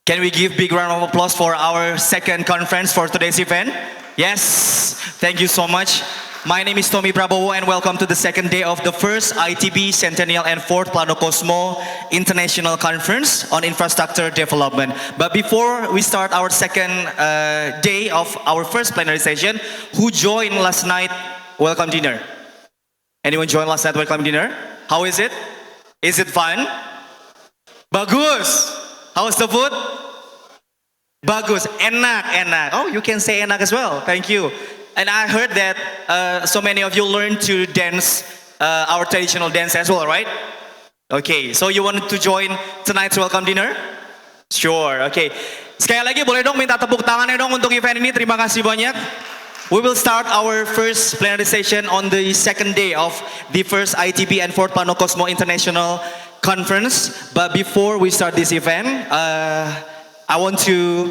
Can we give big round of applause for our second conference for today's event? Yes, thank you so much. My name is Tommy Prabowo and welcome to the second day of the first ITB Centennial and fourth Planocosmo International Conference on Infrastructure Development. But before we start our second day of our first plenary session, who joined last night welcome dinner? Anyone joined last night welcome dinner? How is it? Is it fun? Bagus! How's the food? Bagus, enak. Oh, you can say enak as well. Thank you. And I heard that so many of you learned to dance our traditional dance as well, right? Okay, so you wanted to join tonight's welcome dinner? Sure, okay. Sekali lagi boleh dong minta tepuk tangannya dong untuk event ini. Terima kasih banyak. We will start our first plenary session on the second day of the first ITB and fourth Planocosmo International Conference. But before we start this event, I want to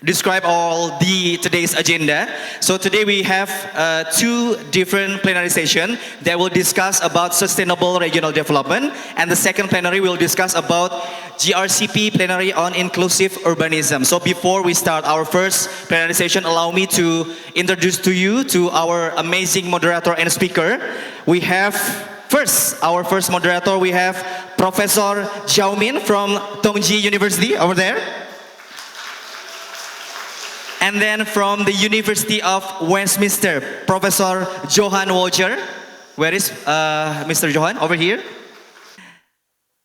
describe all today's agenda. So today we have two different plenary sessions that will discuss about sustainable regional development, and the second plenary will discuss about GRCP plenary on inclusive urbanism. So before we start our first plenary session, allow me to introduce to you to our amazing moderator and speaker. We have our first moderator, we have Professor Zhao Min from Tongji University over there. And then from the University of Westminster, Professor Johan Wolcher. Where is Mr. Johan? Over here.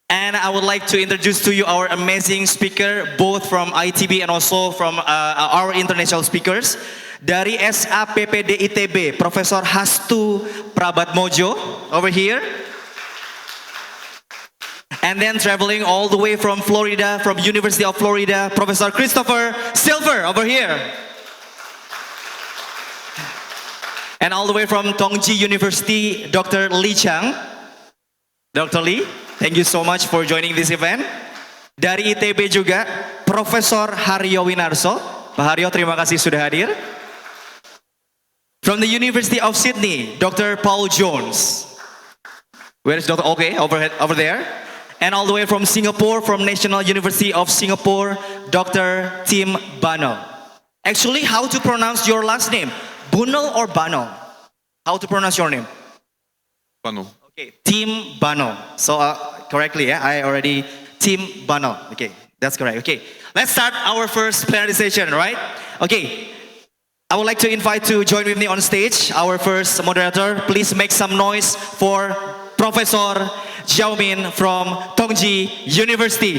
And I would like to introduce to you our amazing speaker, both from ITB and also from our international speakers. Dari SAPPD ITB, Professor Hastu Prabatmodjo, over here. And then traveling all the way from Florida, from University of Florida, Professor Christopher Silver, over here. And all the way from Tongji University, Dr. Li Zhang. Dr. Li, thank you so much for joining this event. Dari ITB juga, Profesor Haryo Winarso. Pak Haryo, terima kasih sudah hadir. From the University of Sydney, Dr. Paul Jones. Where is Dr. Okay, over there. And all the way from Singapore, from National University of Singapore, Dr. Tim Bano. Actually, how to pronounce your last name? Bunel or Bano? How to pronounce your name? Bano. Okay, Tim Bano. So correctly, yeah, I already Tim Bano. Okay, that's correct. Okay, let's start our first plenary session, right? Okay, I would like to invite to join with me on stage our first moderator. Please make some noise for Professor Zhao Min from Tongji University.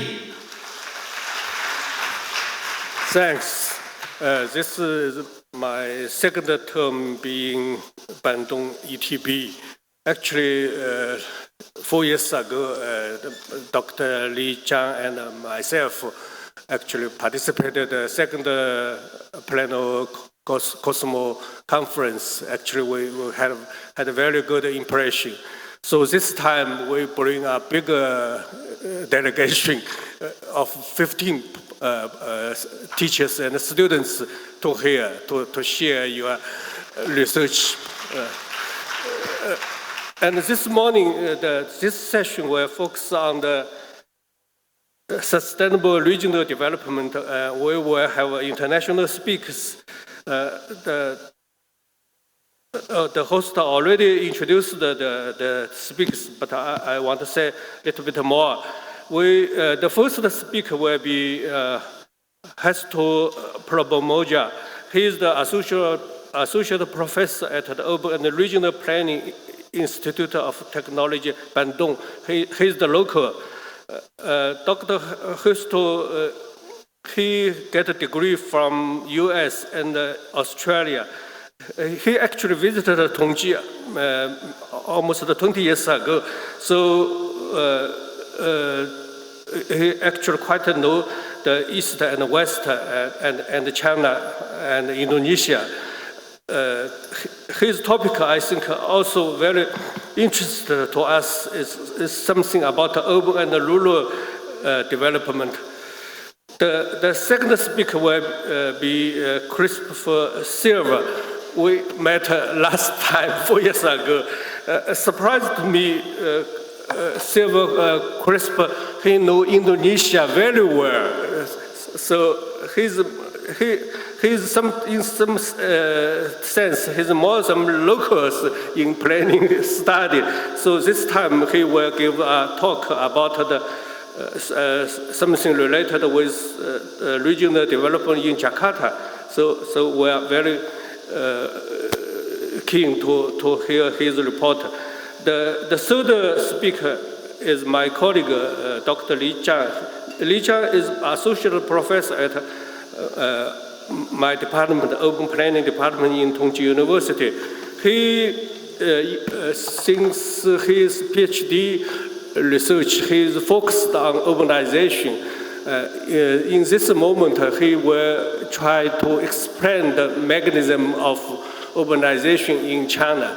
Thanks. This is my second term being Bandung ETB. Actually, 4 years ago, Dr. Li Zhang and myself actually participated in the second Planocosmo conference. Actually, we had a very good impression. So this time we bring a bigger delegation of 15 teachers and students to here to share your research. And this morning, this session will focus on the sustainable regional development. We will have international speakers. The host already introduced the speakers, but I want to say a little bit more. The first speaker will be Hastu Prabatmodjo. He is the associate professor at the Urban and Regional Planning Institute of Technology, Bandung. He is the local. Dr. Hastu, he got a degree from US and Australia. He actually visited Tongji almost 20 years ago. So he actually quite know the East and West and China and Indonesia. His topic, I think, also very interesting to us is something about urban and rural development. The second speaker will be Christopher Silver. We met last time 4 years ago. Surprised me, Silver Christopher, he knows Indonesia very well. So he's in some sense, he's more some locals in planning study. So this time he will give a talk about the something related with regional development in Jakarta. So we are very keen to hear his report. The third speaker is my colleague, Dr. Zhang. Zhang is associate professor at my department, Urban Planning Department in Tongji University. He, since his PhD research, he's focused on urbanization. In this moment, he will try to explain the mechanism of urbanization in China.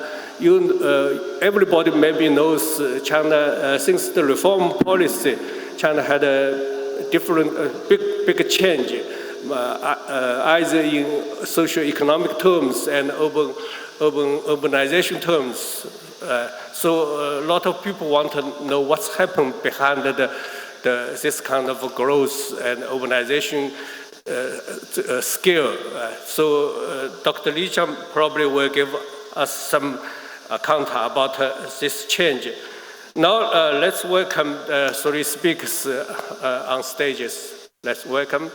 Everybody maybe knows China, since the reform policy, China had a different, big change, either in socio-economic terms and urbanization terms. So a lot of people want to know what's happened behind this kind of growth and urbanization scale. So Dr. Li Zhang probably will give us some account about this change. Now let's welcome three speakers on stages. Let's welcome.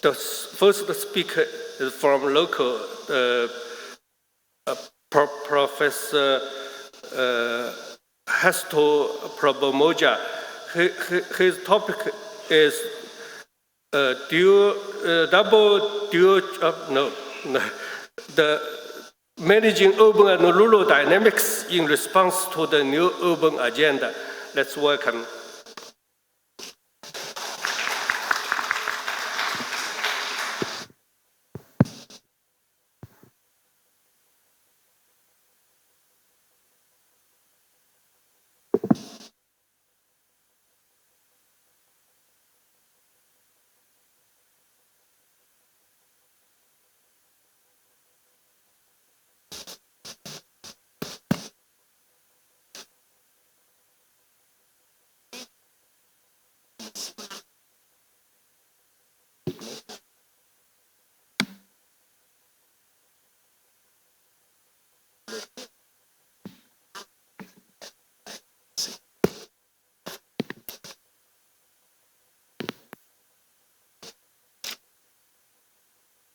The first speaker is from local, Professor Hastu Prabatmodjo. His topic is the managing urban and rural dynamics in response to the new urban agenda. Let's welcome.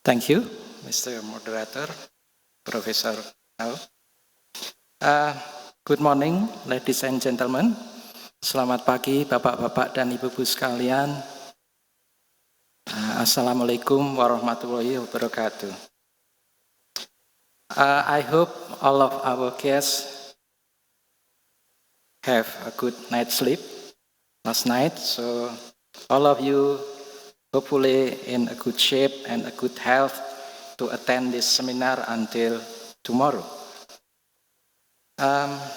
Thank you, Mr. Moderator, Professor Zhao. Good morning, ladies and gentlemen. Selamat pagi, bapak-bapak dan ibu-ibu sekalian. Assalamualaikum warahmatullahi wabarakatuh. I hope all of our guests have a good night's sleep last night. So all of you hopefully in a good shape and a good health to attend this seminar until tomorrow.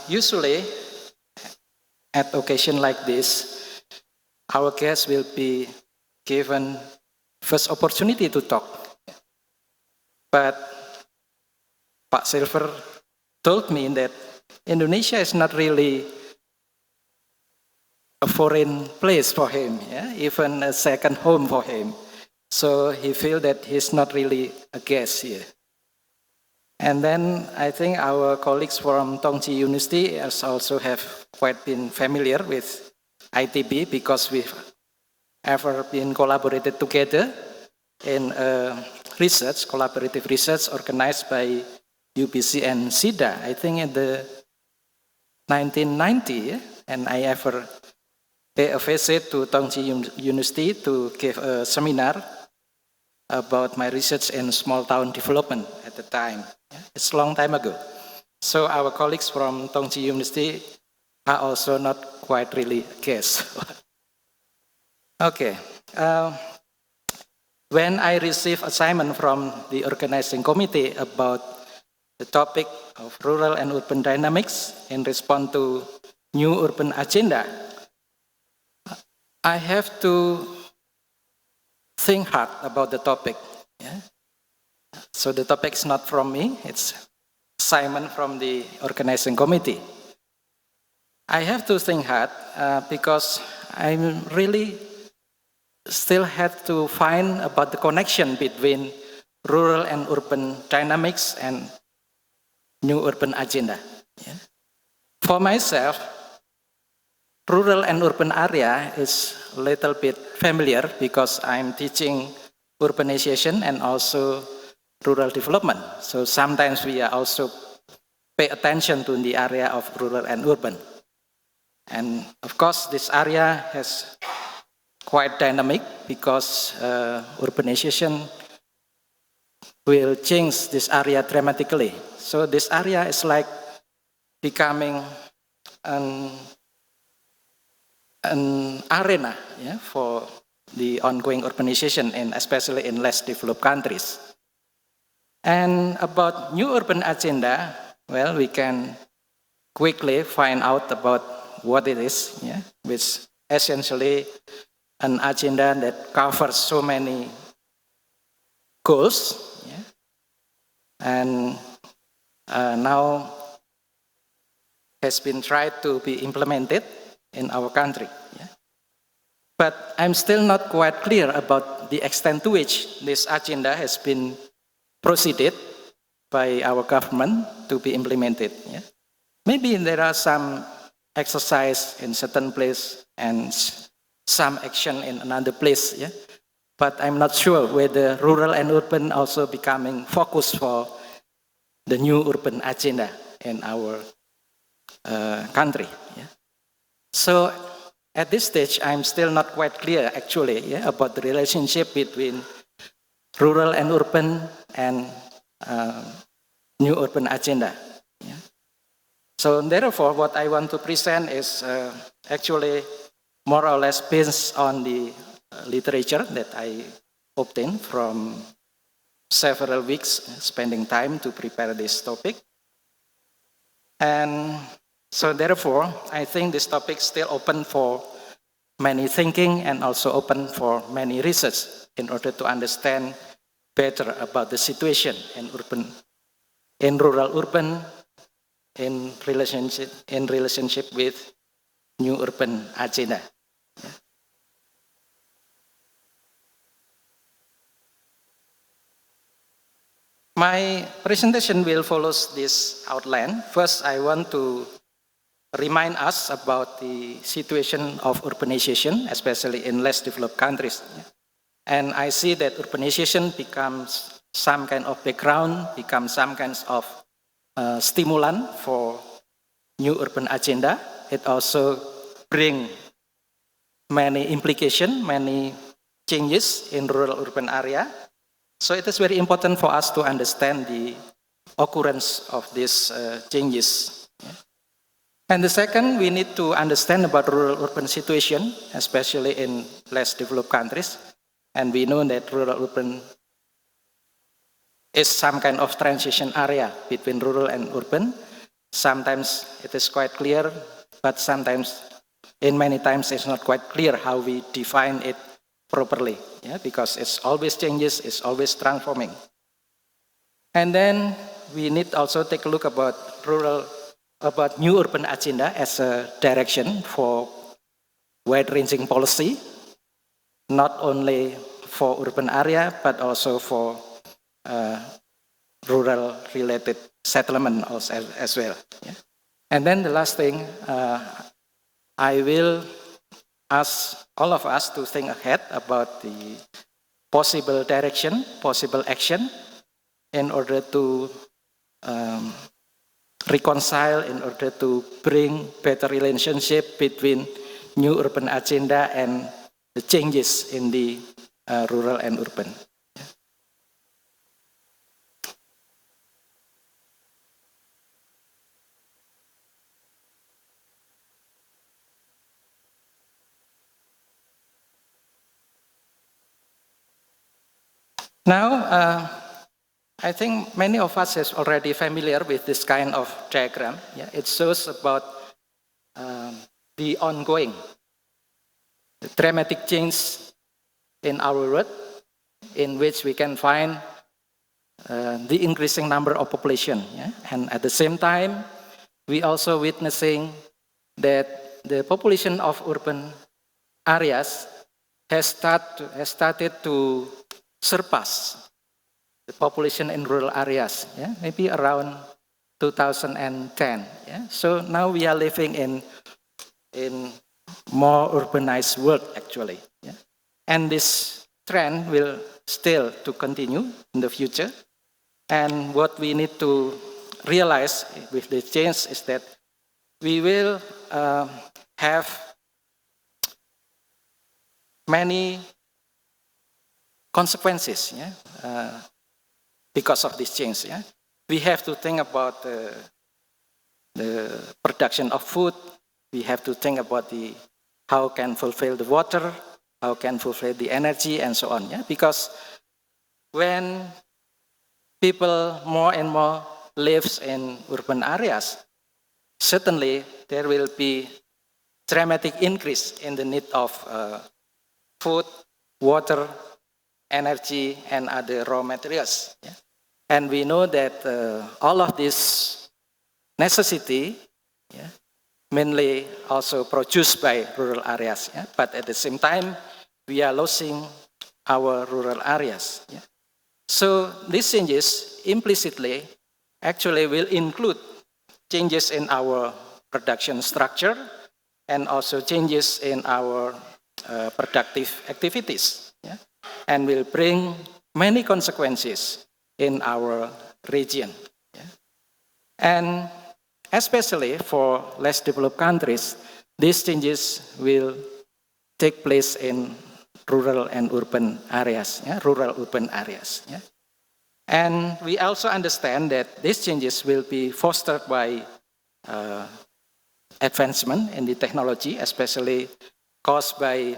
Usually, at occasion like this, our guests will be given first opportunity to talk. But Pak Silver told me that Indonesia is not really a foreign place for him, even a second home for him. So he feels that he's not really a guest here. And then I think our colleagues from Tongji University also have quite been familiar with ITB because we've ever been collaborated together in research, collaborative research organized by UBC and SIDA, I think in the 1990, and I ever pay a visit to Tongji University to give a seminar about my research in small town development at the time. It's a long time ago. So our colleagues from Tongji University are also not quite really guests. Okay. When I received assignment from the organizing committee about the topic of rural and urban dynamics in response to new urban agenda, I have to think hard about the topic. Yeah? So the topic is not from me, it's Simon from the organizing committee. I have to think hard because I really still have to find about the connection between rural and urban dynamics and new urban agenda. Yeah? For myself, rural and urban area is a little bit familiar because I'm teaching urbanization and also rural development. So sometimes we are also pay attention to the area of rural and urban. And of course, this area has quite dynamic because urbanization will change this area dramatically. So this area is like becoming an arena, yeah, for the ongoing urbanization, and especially in less developed countries. And about new urban agenda, well, we can quickly find out about what it is, yeah, which essentially an agenda that covers so many goals, yeah, and now has been tried to be implemented in our country. Yeah. But I'm still not quite clear about the extent to which this agenda has been proceeded by our government to be implemented. Yeah. Maybe there are some exercise in certain place and some action in another place. Yeah. But I'm not sure whether rural and urban also becoming focus for the new urban agenda in our country. Yeah. So at this stage, I'm still not quite clear actually, yeah, about the relationship between rural and urban and new urban agenda. Yeah. So therefore, what I want to present is actually more or less based on the literature that I obtained from several weeks spending time to prepare this topic. And so therefore, I think this topic is still open for many thinking and also open for many research in order to understand better about the situation in urban, in rural urban, in relationship with new urban agenda. Yeah. My presentation will follow this outline. First, I want to remind us about the situation of urbanization, especially in less developed countries. And I see that urbanization becomes some kind of background, becomes some kinds of stimulant for new urban agenda. It also brings many implications, many changes in rural urban area. So it is very important for us to understand the occurrence of these changes. And the second, we need to understand about rural-urban situation, especially in less developed countries. And we know that rural-urban is some kind of transition area between rural and urban. Sometimes it is quite clear, but sometimes, in many times, it's not quite clear how we define it properly, yeah, because it's always changes, it's always transforming. And then we need also take a look about new urban agenda as a direction for wide-ranging policy, not only for urban area, but also for rural-related settlement also as well. Yeah. And then the last thing, I will ask all of us to think ahead about the possible direction, possible action, in order to reconcile, in order to bring better relationship between new urban agenda and the changes in the rural and urban. Now, I think many of us is already familiar with this kind of diagram. Yeah, it shows about the ongoing dramatic change in our world, in which we can find the increasing number of population. Yeah? And at the same time, we also witnessing that the population of urban areas has started to surpass the population in rural areas, yeah? Maybe around 2010. Yeah? So now we are living in more urbanized world, actually. Yeah? And this trend will still to continue in the future. And what we need to realize with the change is that we will have many consequences, yeah, because of this change. Yeah? We have to think about the production of food. We have to think about how can fulfill the water, how can fulfill the energy, and so on. Yeah? Because when people more and more lives in urban areas, certainly there will be dramatic increase in the need of food, water, energy, and other raw materials. Yeah? And we know that all of this necessity, yeah, mainly also produced by rural areas. Yeah? But at the same time, we are losing our rural areas. Yeah? So these changes implicitly actually will include changes in our production structure and also changes in our productive activities, yeah? And will bring many consequences in our region. Yeah? And especially for less developed countries, these changes will take place in rural and urban areas, yeah? Rural urban areas. Yeah? And we also understand that these changes will be fostered by advancement in the technology, especially caused by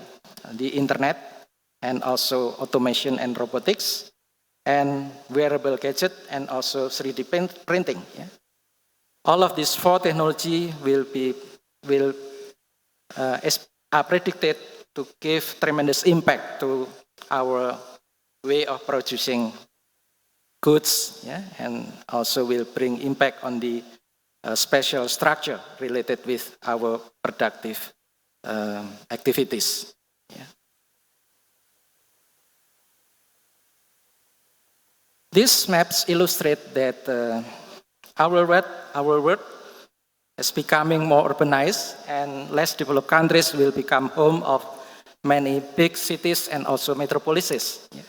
the internet and also automation and robotics and wearable gadget and also 3D printing. Yeah? All of these four technology are predicted to give tremendous impact to our way of producing goods, yeah? And also will bring impact on the special structure related with our productive activities. Yeah. These maps illustrate that our world is becoming more urbanized, and less developed countries will become home of many big cities and also metropolises. Yeah.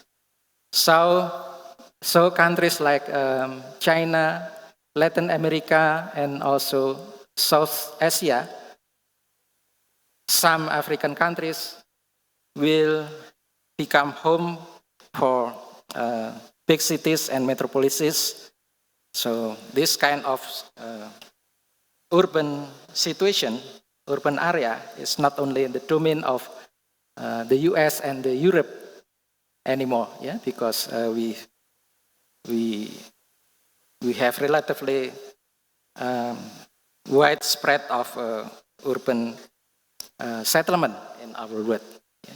So countries like China, Latin America, and also South Asia, some African countries will become home for big cities and metropolises. So this kind of urban situation, urban area, is not only in the domain of the US and the Europe anymore, yeah, because we have relatively widespread of urban settlement in our world. Yeah.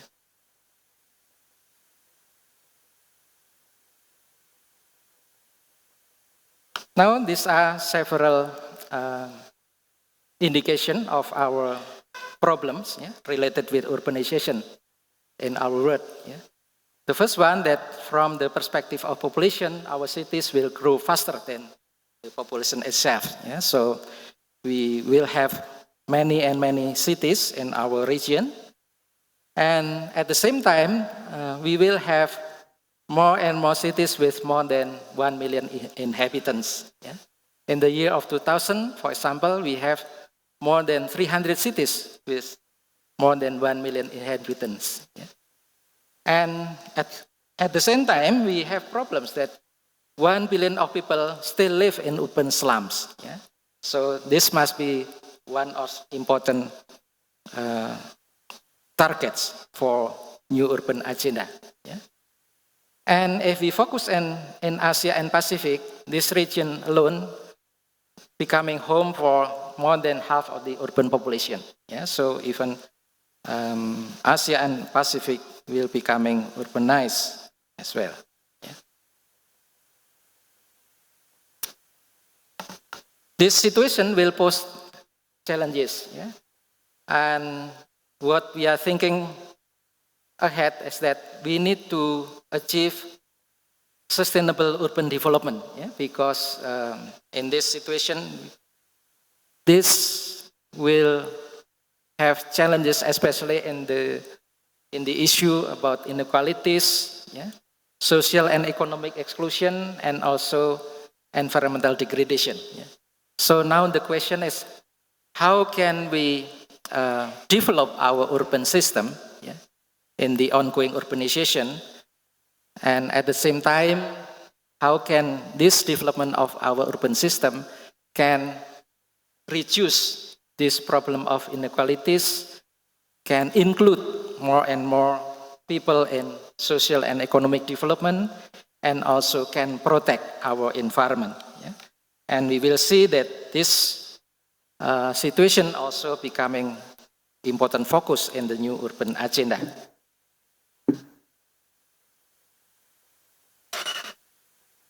Now, these are several indications of our problems, yeah, related with urbanization in our world. Yeah. The first one, that from the perspective of population, our cities will grow faster than the population itself. Yeah? So we will have many and many cities in our region. And at the same time, we will have more and more cities with more than 1 million inhabitants. Yeah? In the year of 2000, for example, we have more than 300 cities with more than 1 million inhabitants. Yeah? And at the same time, we have problems that 1 billion of people still live in urban slums. Yeah? So this must be one of important targets for new urban agenda. Yeah? And if we focus in Asia and Pacific, this region alone becoming home for more than half of the urban population. Yeah? So even Asia and Pacific will becoming urbanized as well. Yeah. This situation will pose challenges, yeah? And what we are thinking ahead is that we need to achieve sustainable urban development, yeah? Because in this situation, this will have challenges, especially in the issue about inequalities, yeah? Social and economic exclusion, and also environmental degradation. Yeah? So now the question is, how can we develop our urban system, yeah, in the ongoing urbanization, and at the same time, how can this development of our urban system can reduce this problem of inequalities, can include more and more people in social and economic development, and also can protect our environment. Yeah? And we will see that this situation also becoming important focus in the new urban agenda.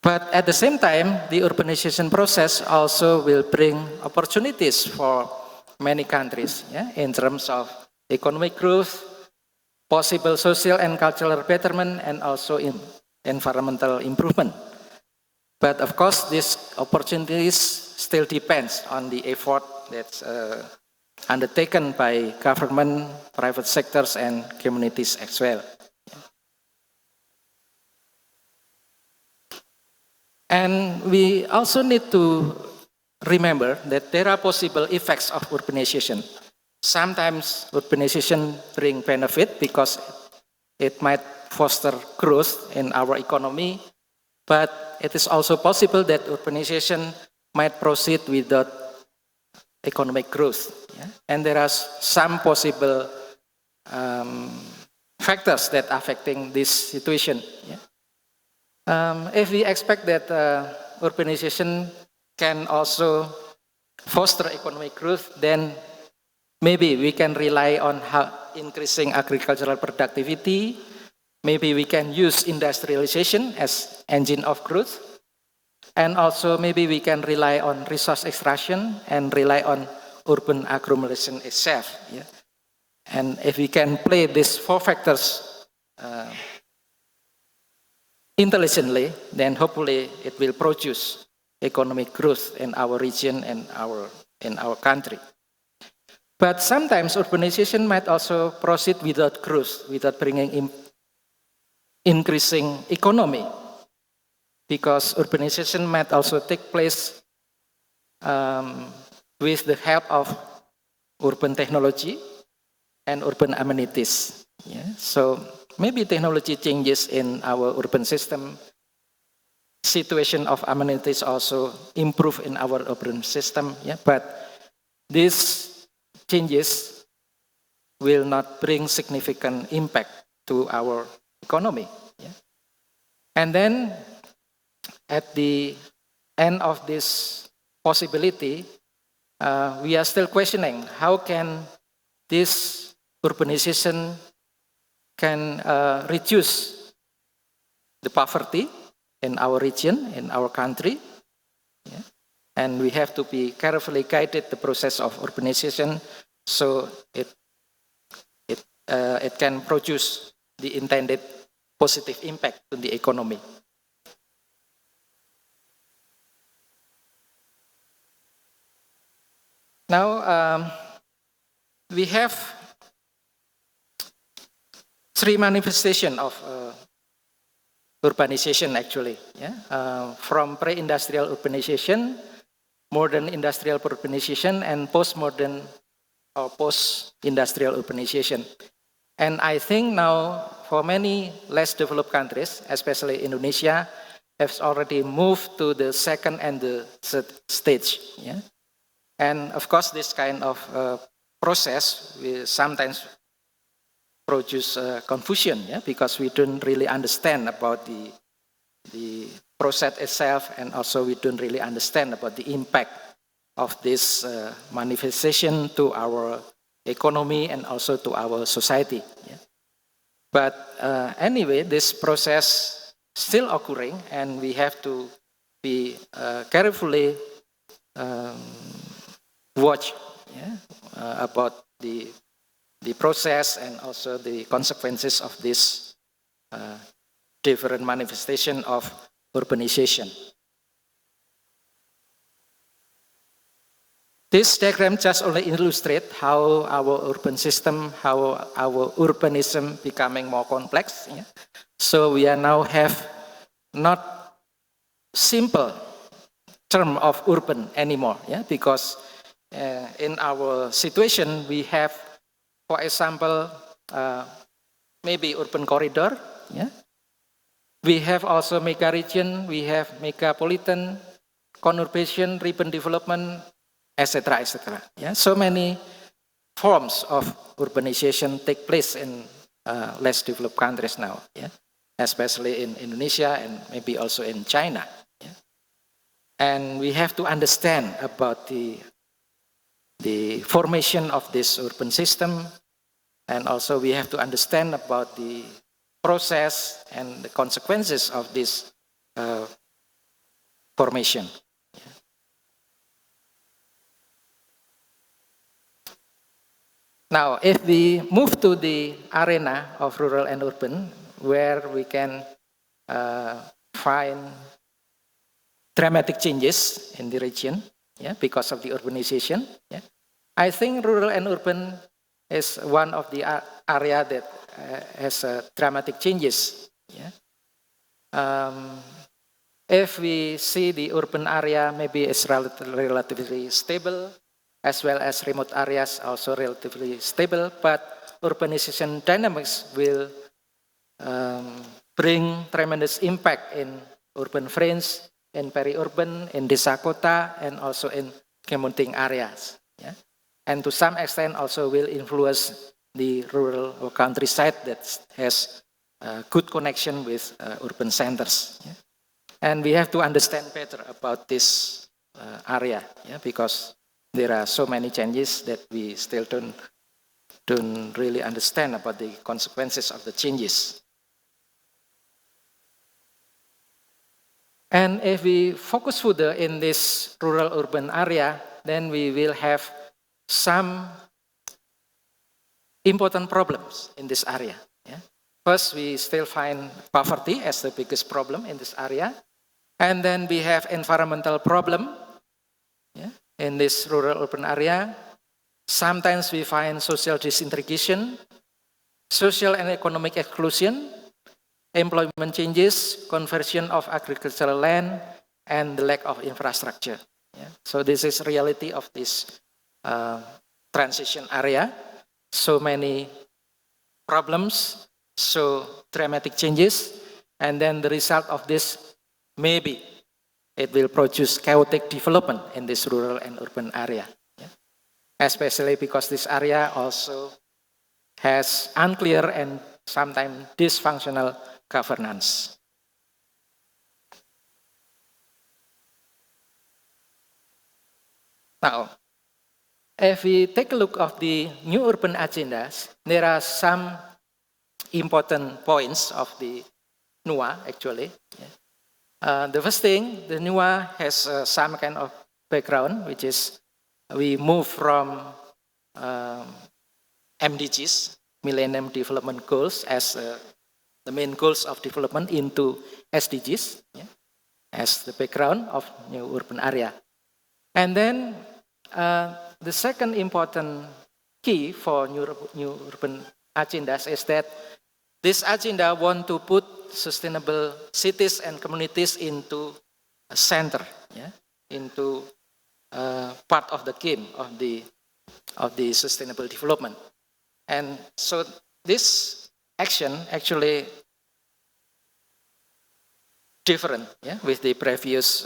But at the same time, the urbanization process also will bring opportunities for many countries, yeah, in terms of economic growth, possible social and cultural betterment, and also in environmental improvement. But of course, these opportunities still depends on the effort that's undertaken by government, private sectors, and communities as well. And we also need to remember that there are possible effects of urbanization. Sometimes urbanization bring benefit because it might foster growth in our economy, but it is also possible that urbanization might proceed without economic growth. Yeah? And there are some possible factors that are affecting this situation. Yeah? If we expect that urbanization can also foster economic growth, then maybe we can rely on increasing agricultural productivity. Maybe we can use industrialization as engine of growth. And also maybe we can rely on resource extraction and rely on urban agglomeration itself. Yeah? And if we can play these four factors intelligently, then hopefully it will produce economic growth in our region and in our country. But sometimes urbanization might also proceed without growth, without bringing increasing economy, because urbanization might also take place with the help of urban technology and urban amenities. Yeah? So maybe technology changes in our urban system, situation of amenities also improve in our urban system, yeah? But these changes will not bring significant impact to our economy. Yeah? And then at the end of this possibility, we are still questioning how can this urbanization can reduce the poverty in our region, in our country. Yeah? And we have to be carefully guided the process of urbanization so it can produce the intended positive impact to the economy. Now, we have three manifestations of urbanization actually, yeah? From pre-industrial urbanization, modern industrial urbanization, and post-modern or post-industrial urbanization. And I think now for many less developed countries, especially Indonesia, has already moved to the second and the third stage. Yeah? And of course, this kind of process will sometimes produce confusion, yeah? Because we don't really understand about the process itself, and also we don't really understand about the impact of this manifestation to our economy and also to our society. Yeah. But anyway, this process still occurring, and we have to be carefully watch about the process and also the consequences of this different manifestation of urbanization. This diagram just only illustrates how our urban system, how our urbanism becoming more complex. Yeah? So we are now have not simple term of urban anymore, yeah? Because in our situation we have, for example, maybe urban corridor. Yeah? We have also mega region, we have megapolitan, conurbation, urban development, etc., etc. Yeah, so many forms of urbanization take place in less developed countries now. Yeah, especially in Indonesia and maybe also in China. Yeah? And we have to understand about the formation of this urban system, and also we have to understand about the process and the consequences of this formation. Now, if we move to the arena of rural and urban, where we can find dramatic changes in the region, yeah, because of the urbanization, yeah, I think rural and urban is one of the area that has dramatic changes. Yeah. If we see the urban area, maybe it's relatively stable, as well as remote areas also relatively stable, but urbanization dynamics will bring tremendous impact in urban fringe, in peri-urban, in desa kota, and also in commuting areas. Yeah? And to some extent also will influence the rural or countryside that has good connection with urban centers. Yeah? And we have to understand better about this area, yeah? Because there are so many changes that we still don't really understand about the consequences of the changes. And if we focus further in this rural-urban area, then we will have some important problems in this area. Yeah? First, we still find poverty as the biggest problem in this area. And then we have environmental problem, yeah, in this rural-urban area. Sometimes we find social disintegration, social and economic exclusion, employment changes, conversion of agricultural land, and the lack of infrastructure. Yeah. So this is reality of this transition area. So many problems, so dramatic changes, and then the result of this, maybe it will produce chaotic development in this rural and urban area. Yeah. Especially because this area also has unclear and sometimes dysfunctional governance. Now, if we take a look at the new urban agendas, there are some important points of the NUA actually. The first thing, the NUA has some kind of background, which is we move from MDGs, Millennium Development Goals, as the main goals of development into SDGs, yeah, as the background of new urban area. And then the second important key for new urban agendas is that this agenda want to put sustainable cities and communities into a center, yeah, into part of the game of the sustainable development. And so this action actually different, yeah, with the previous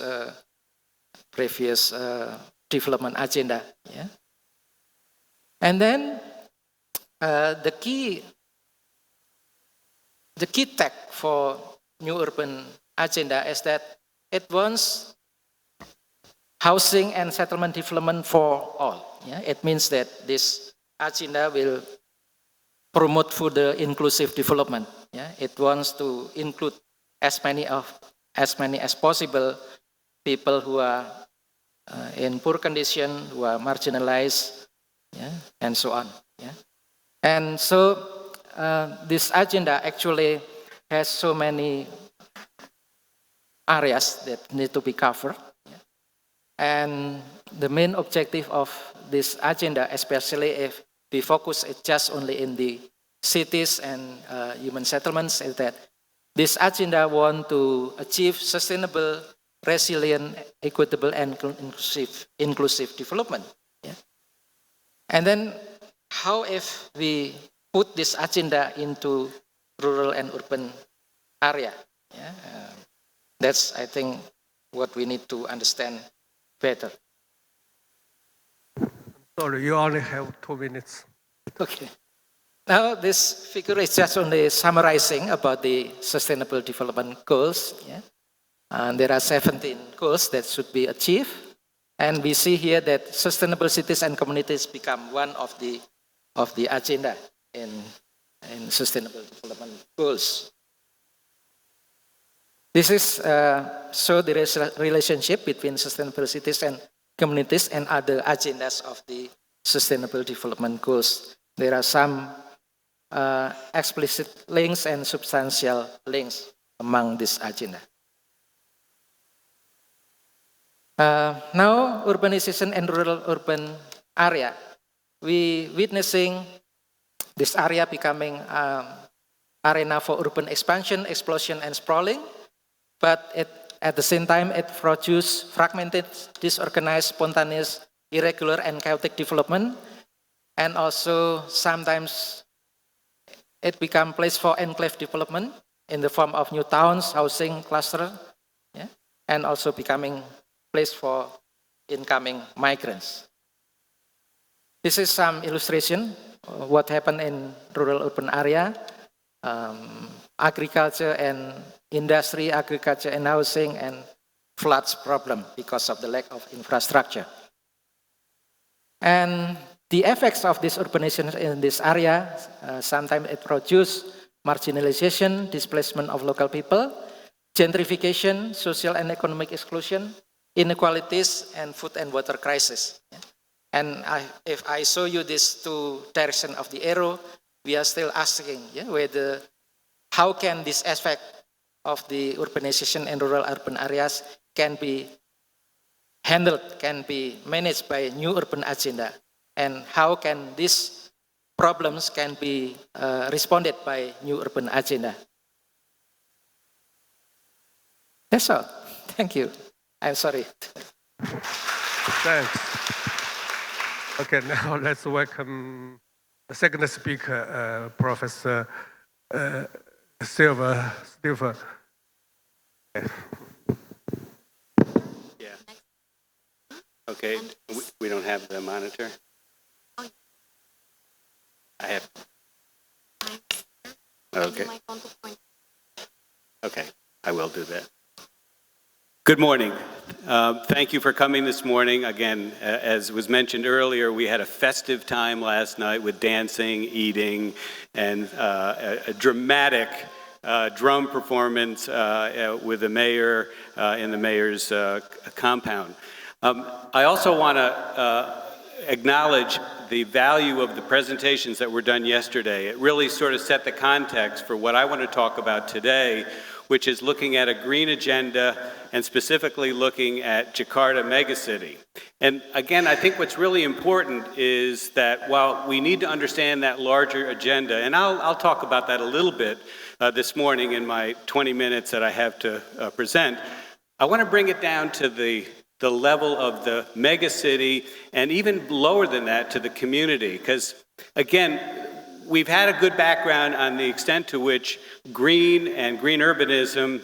development agenda. Yeah. And then the key tag for new urban agenda is that it wants housing and settlement development for all. Yeah. It means that this agenda will promote further inclusive development. Yeah? It wants to include as many as possible people who are in poor condition, who are marginalized, yeah? And so on. Yeah? And so this agenda actually has so many areas that need to be covered. Yeah? And the main objective of this agenda, especially if we focus it just only in the cities and human settlements, is that this agenda wants to achieve sustainable, resilient, equitable, and inclusive development. Yeah? And then how if we put this agenda into rural and urban area? Yeah? That's, I think, what we need to understand better. Sorry, you only have 2 minutes. Okay. Now, this figure is just only summarizing about the Sustainable Development Goals. Yeah? And there are 17 goals that should be achieved. And we see here that sustainable cities and communities become one of the agenda in Sustainable Development Goals. This is show the relationship between sustainable cities and communities and other agendas of the Sustainable Development Goals. There are some explicit links and substantial links among this agenda. Now, urbanization and rural-urban area. We witnessing this area becoming arena for urban expansion, explosion, and sprawling. But at the same time, it produces fragmented, disorganized, spontaneous, irregular, and chaotic development. And also, sometimes it becomes place for enclave development in the form of new towns, housing, cluster, yeah? And also becoming place for incoming migrants. This is some illustration of what happened in rural-urban area. Agriculture and industry, agriculture and housing, and floods problem because of the lack of infrastructure. And the effects of this urbanization in this area, sometimes it produces marginalization, displacement of local people, gentrification, social and economic exclusion, inequalities, and food and water crisis. And if I show you these two directions of the arrow, we are still asking whether how can this effect of the urbanization in rural-urban areas can be handled, can be managed by new urban agenda, and how can these problems can be responded by new urban agenda. That's all. Thank you. I'm sorry. Thanks. Okay, now let's welcome the second speaker, Professor Silva. Yeah. Okay, we don't have the monitor. I have. Okay. Okay, I will do that. Good morning. Thank you for coming this morning. Again, as was mentioned earlier, we had a festive time last night with dancing, eating, and a dramatic drum performance with the mayor in the mayor's compound. I also want to acknowledge the value of the presentations that were done yesterday. It really sort of set the context for what I want to talk about today, which is looking at a green agenda and specifically looking at Jakarta Megacity. And again, I think what's really important is that while we need to understand that larger agenda, and I'll talk about that a little bit this morning in my 20 minutes that I have to present, I want to bring it down to the level of the megacity and even lower than that to the community. Because again, we've had a good background on the extent to which green and green urbanism,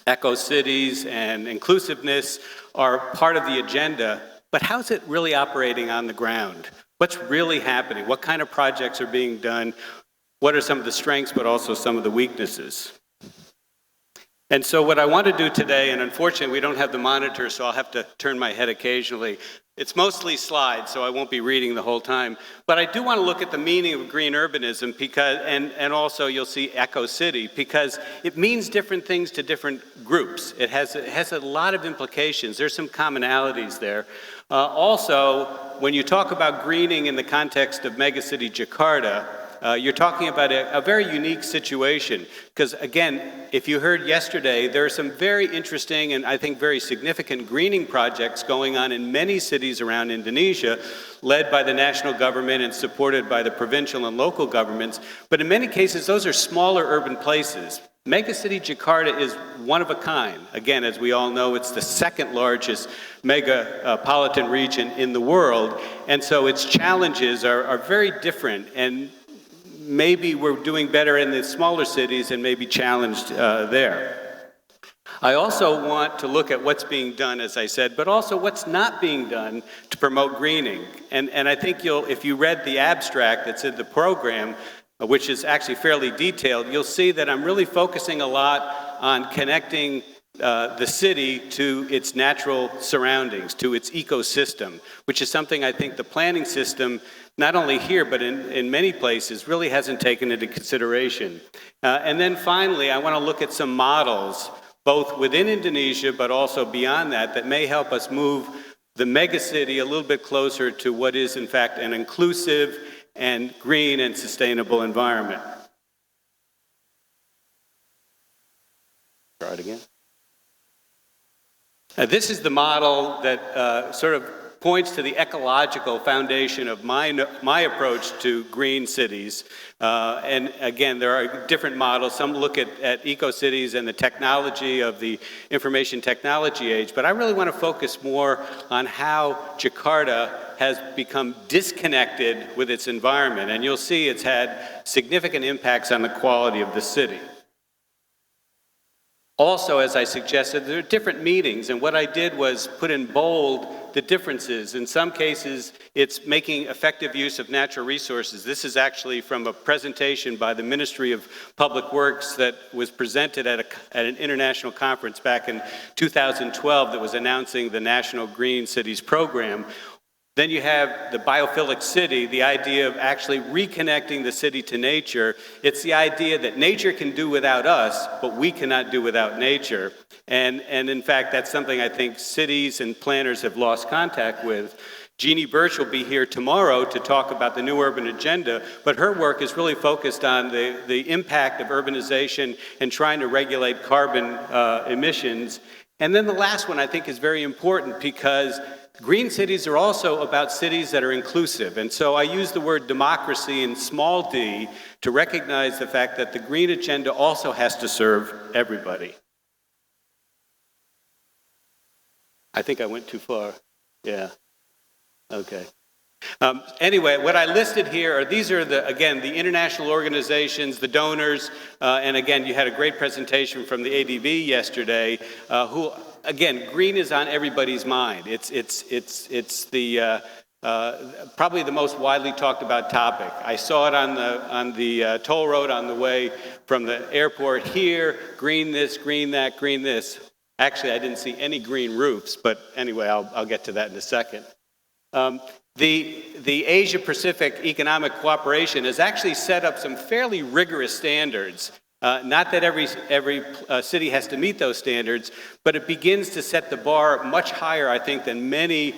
eco-cities and inclusiveness are part of the agenda, but how's it really operating on the ground? What's really happening? What kind of projects are being done? What are some of the strengths, but also some of the weaknesses? And so what I want to do today, and unfortunately we don't have the monitor, so I'll have to turn my head occasionally. It's mostly slides, so I won't be reading the whole time. But I do want to look at the meaning of green urbanism because, and also you'll see eco-city, because it means different things to different groups. It has a lot of implications. There's some commonalities there. Also, when you talk about greening in the context of megacity Jakarta, you're talking about a very unique situation because, again, if you heard yesterday, there are some very interesting and I think very significant greening projects going on in many cities around Indonesia, led by the national government and supported by the provincial and local governments. But in many cases, those are smaller urban places. Megacity Jakarta is one of a kind. Again, as we all know, it's the second largest megapolitan region in the world, and so its challenges are very different, and maybe we're doing better in the smaller cities and maybe challenged there. I also want to look at what's being done, as I said, but also what's not being done to promote greening. And I think if you read the abstract that's in the program, which is actually fairly detailed, you'll see that I'm really focusing a lot on connecting the city to its natural surroundings, to its ecosystem, which is something I think the planning system, not only here, but in many places, really hasn't taken into consideration. And then finally, I want to look at some models, both within Indonesia, but also beyond that, that may help us move the megacity a little bit closer to what is, in fact, an inclusive and green and sustainable environment. Try it again. This is the model that sort of points to the ecological foundation of my approach to green cities. And again, there are different models. Some look at eco-cities and the technology of the information technology age, but I really want to focus more on how Jakarta has become disconnected with its environment. And you'll see it's had significant impacts on the quality of the city. Also, as I suggested, there are different meanings, and what I did was put in bold the differences. In some cases, it's making effective use of natural resources. This is actually from a presentation by the Ministry of Public Works that was presented at an international conference back in 2012 that was announcing the National Green Cities Program. Then you have the biophilic city, the idea of actually reconnecting the city to nature. It's the idea that nature can do without us, but we cannot do without nature. And in fact, that's something I think cities and planners have lost contact with. Jeannie Birch will be here tomorrow to talk about the new urban agenda, but her work is really focused on the impact of urbanization and trying to regulate carbon emissions. And then the last one I think is very important because green cities are also about cities that are inclusive. And so I use the word democracy in small d to recognize the fact that the green agenda also has to serve everybody. I think I went too far. Yeah. Okay. Anyway, what I listed here are, these are again, the international organizations, the donors, and again, you had a great presentation from the ADB yesterday, who, again, green is on everybody's mind. It's the probably the most widely talked about topic. I saw it on the toll road on the way from the airport here, green this, green that, green this. Actually, I didn't see any green roofs, but anyway, I'll get to that in a second. The Asia-Pacific Economic Cooperation has actually set up some fairly rigorous standards. Not that every city has to meet those standards, but it begins to set the bar much higher, I think, than many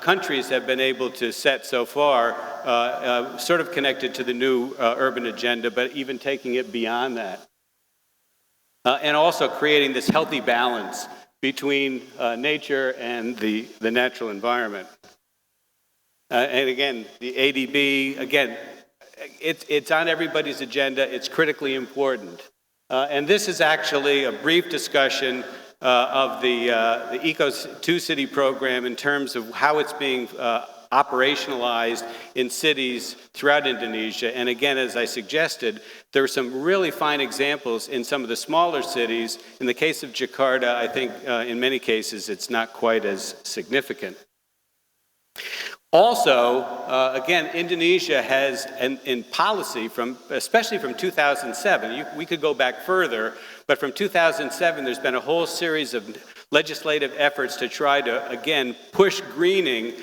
countries have been able to set so far, sort of connected to the new urban agenda, but even taking it beyond that. And also creating this healthy balance between nature and the natural environment. And again, the ADB, again, it's on everybody's agenda. It's critically important. And this is actually a brief discussion of the Eco-2-City program in terms of how it's being operationalized in cities throughout Indonesia. And again, as I suggested, there are some really fine examples in some of the smaller cities. In the case of Jakarta, I think in many cases it's not quite as significant. Also, again, Indonesia has, in policy, especially from 2007, we could go back further, but from 2007, there's been a whole series of legislative efforts to try to, again, push greening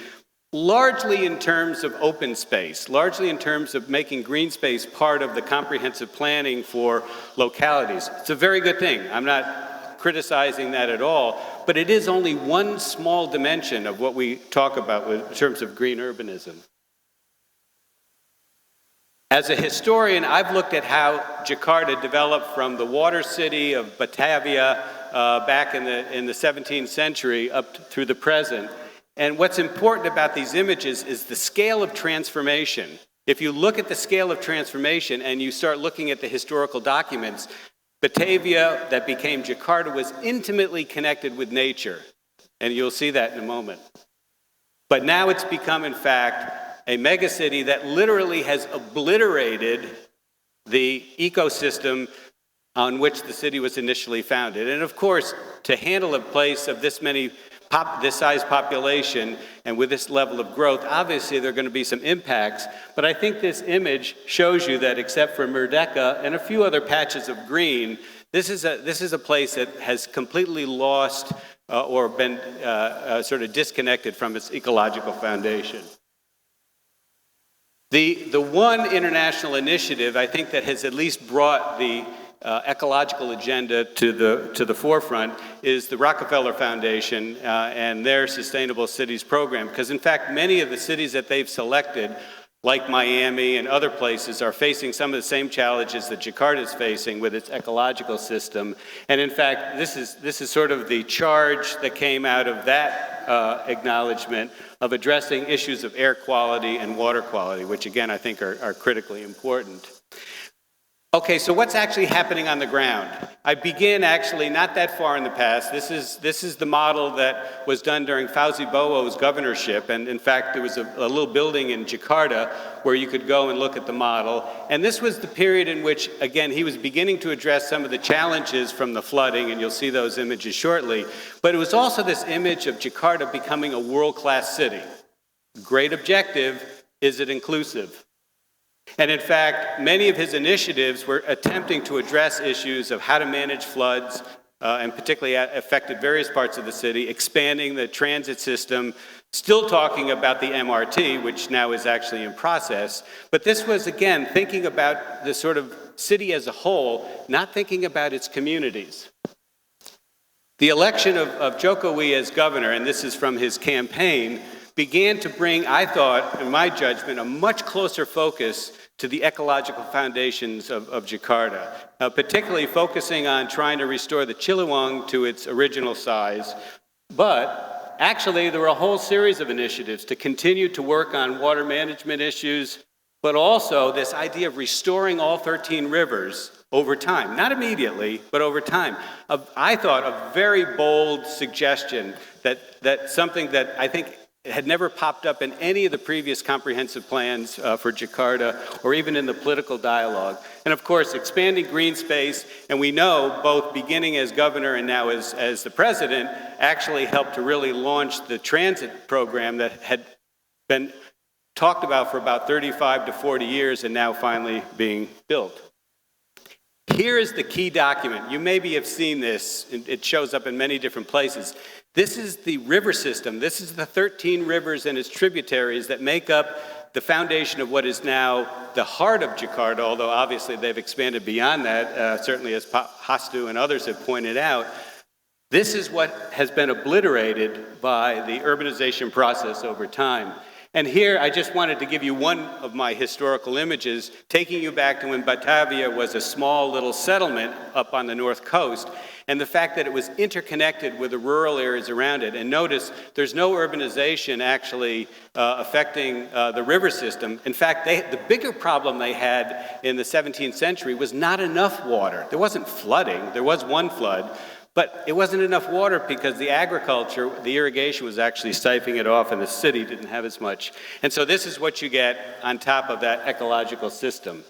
largely in terms of open space, largely in terms of making green space part of the comprehensive planning for localities. It's a very good thing. I'm not criticizing that at all, but it is only one small dimension of what we talk about in terms of green urbanism. As a historian, I've looked at how Jakarta developed from the water city of Batavia back in the 17th century up through the present. And what's important about these images is the scale of transformation. If you look at the scale of transformation and you start looking at the historical documents, Batavia, that became Jakarta, was intimately connected with nature. And you'll see that in a moment. But now it's become, in fact, a megacity that literally has obliterated the ecosystem on which the city was initially founded. And of course, to handle a place of this size population and with this level of growth, obviously there are going to be some impacts. But I think this image shows you that except for Merdeka and a few other patches of green, this is a place that has completely lost or been sort of disconnected from its ecological foundation. The one international initiative, I think, that has at least brought the ecological agenda to the forefront is the Rockefeller Foundation and their Sustainable Cities program. Because in fact, many of the cities that they've selected, like Miami and other places, are facing some of the same challenges that Jakarta is facing with its ecological system. And in fact, this is sort of the charge that came out of that acknowledgement of addressing issues of air quality and water quality, which again, I think are critically important. Okay, so what's actually happening on the ground? I begin actually not that far in the past. This is the model that was done during Fauzi Bowo's governorship, and in fact there was a little building in Jakarta where you could go and look at the model. And this was the period in which, again, he was beginning to address some of the challenges from the flooding, and you'll see those images shortly. But it was also this image of Jakarta becoming a world-class city. Great objective, is it inclusive? And in fact, many of his initiatives were attempting to address issues of how to manage floods, and particularly affected various parts of the city, expanding the transit system, still talking about the MRT, which now is actually in process. But this was, again, thinking about the sort of city as a whole, not thinking about its communities. The election of Jokowi as governor, and this is from his campaign, began to bring, I thought, in my judgment, a much closer focus to the ecological foundations of Jakarta, particularly focusing on trying to restore the Ciliwung to its original size. But actually, there were a whole series of initiatives to continue to work on water management issues, but also this idea of restoring all 13 rivers over time, not immediately, but over time. I thought a very bold suggestion that something that I think had never popped up in any of the previous comprehensive plans for Jakarta or even in the political dialogue. And of course, expanding green space, and we know both beginning as governor and now as the president actually helped to really launch the transit program that had been talked about for about 35 to 40 years and now finally being built. Here is the key document. You maybe have seen this. It shows up in many different places. This is the river system. This is the 13 rivers and its tributaries that make up the foundation of what is now the heart of Jakarta, although obviously they've expanded beyond that, certainly as Hastu and others have pointed out. This is what has been obliterated by the urbanization process over time. And here, I just wanted to give you one of my historical images, taking you back to when Batavia was a small little settlement up on the north coast, and the fact that it was interconnected with the rural areas around it. And notice, there's no urbanization actually affecting the river system. In fact, the bigger problem they had in the 17th century was not enough water. There wasn't flooding. There was one flood. But it wasn't enough water because the agriculture, the irrigation was actually siphoning it off and the city didn't have as much. And so this is what you get on top of that ecological system.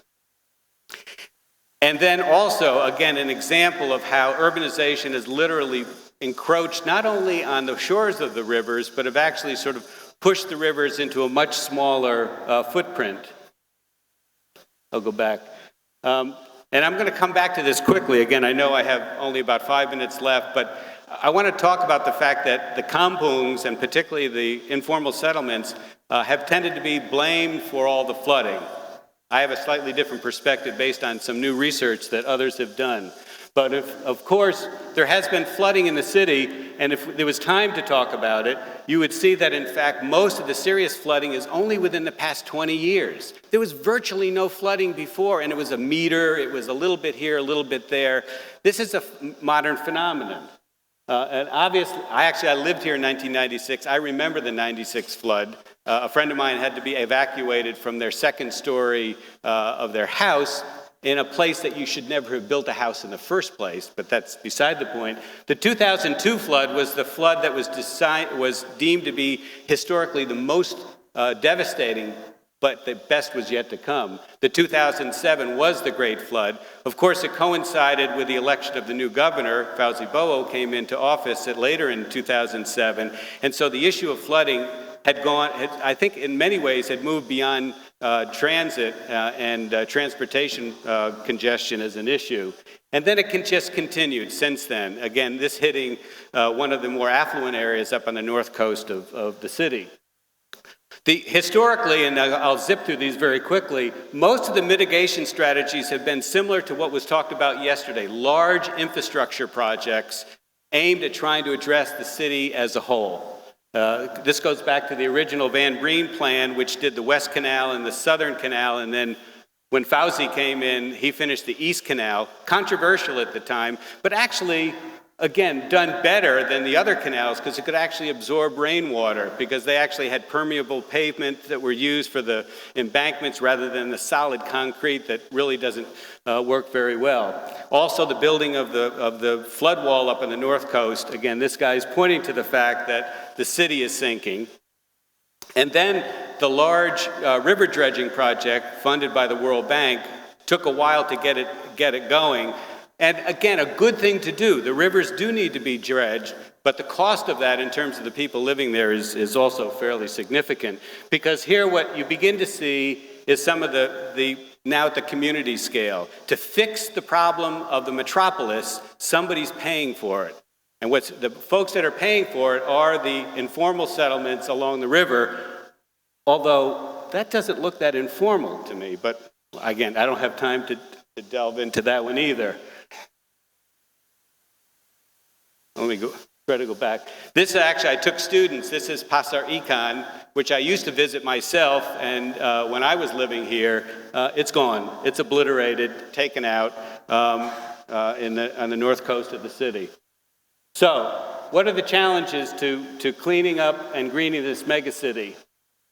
And then also, again, an example of how urbanization has literally encroached not only on the shores of the rivers, but have actually sort of pushed the rivers into a much smaller footprint. I'll go back. And I'm going to come back to this quickly. Again, I know I have only about 5 minutes left, but I want to talk about the fact that the kampungs, and particularly the informal settlements, have tended to be blamed for all the flooding. I have a slightly different perspective based on some new research that others have done. But of course, there has been flooding in the city, and if there was time to talk about it, you would see that in fact most of the serious flooding is only within the past 20 years. There was virtually no flooding before, and it was a meter, it was a little bit here, a little bit there. This is a modern phenomenon. And obviously, I lived here in 1996. I remember the 96 flood. A friend of mine had to be evacuated from their second story of their house in a place that you should never have built a house in the first place, but that's beside the point. The 2002 flood was the flood that was deemed to be historically the most devastating, but the best was yet to come. The 2007 was the Great Flood. Of course, it coincided with the election of the new governor. Fauzi Bowo came into office later in 2007, and so the issue of flooding I think in many ways had moved beyond transit and transportation congestion as an issue. And then it just continued since then. Again, this hitting one of the more affluent areas up on the north coast of the city. Historically, and I'll zip through these very quickly, most of the mitigation strategies have been similar to what was talked about yesterday, large infrastructure projects aimed at trying to address the city as a whole. This goes back to the original Van Breen plan, which did the West Canal and the Southern Canal, and then when Fauzi came in, he finished the East Canal, controversial at the time, but actually, again, done better than the other canals because it could actually absorb rainwater because they actually had permeable pavement that were used for the embankments rather than the solid concrete that really doesn't work very well. Also, the building of the flood wall up on the north coast, again, this guy's pointing to the fact that the city is sinking. And then the large river dredging project funded by the World Bank took a while to get it going. And again, a good thing to do. The rivers do need to be dredged, but the cost of that in terms of the people living there is also fairly significant. Because here what you begin to see is some of the now at the community scale. To fix the problem of the metropolis, somebody's paying for it. And the folks that are paying for it are the informal settlements along the river, although that doesn't look that informal to me. But again, I don't have time to delve into that one either. Let me try to go back. This actually, I took students. This is Pasar Ikan, which I used to visit myself, and when I was living here, it's gone. It's obliterated, taken out on the north coast of the city. So, what are the challenges to cleaning up and greening this megacity?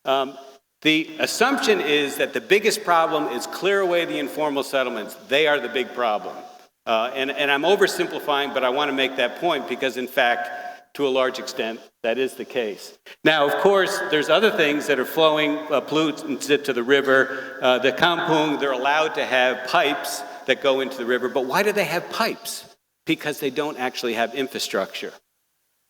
The assumption is that the biggest problem is clear away the informal settlements. They are the big problem. And I'm oversimplifying, but I want to make that point because, in fact, to a large extent, that is the case. Now, of course, there's other things that are flowing pollutants to the river. The kampung, they're allowed to have pipes that go into the river, but why do they have pipes? Because they don't actually have infrastructure.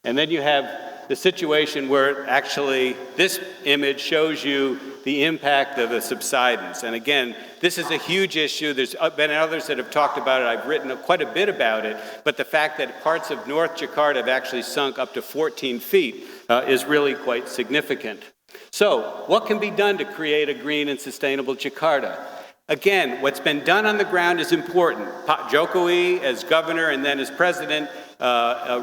And then you have the situation where actually this image shows you the impact of the subsidence. And again, this is a huge issue. There's been others that have talked about it. I've written quite a bit about it. But the fact that parts of North Jakarta have actually sunk up to 14 feet is really quite significant. So, what can be done to create a green and sustainable Jakarta? Again, what's been done on the ground is important. Jokowi, as governor and then as president,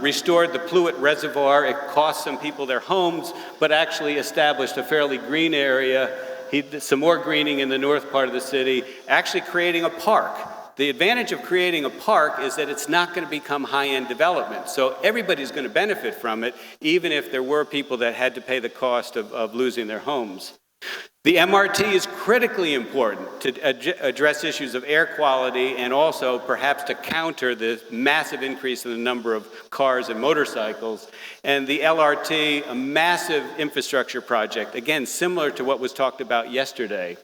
restored the Pluit Reservoir. It cost some people their homes, but actually established a fairly green area. Some more greening in the north part of the city, actually creating a park. The advantage of creating a park is that it's not going to become high-end development. So everybody's going to benefit from it, even if there were people that had to pay the cost of losing their homes. The MRT is critically important to address issues of air quality and also perhaps to counter the massive increase in the number of cars and motorcycles. And the LRT, a massive infrastructure project, again, similar to what was talked about yesterday.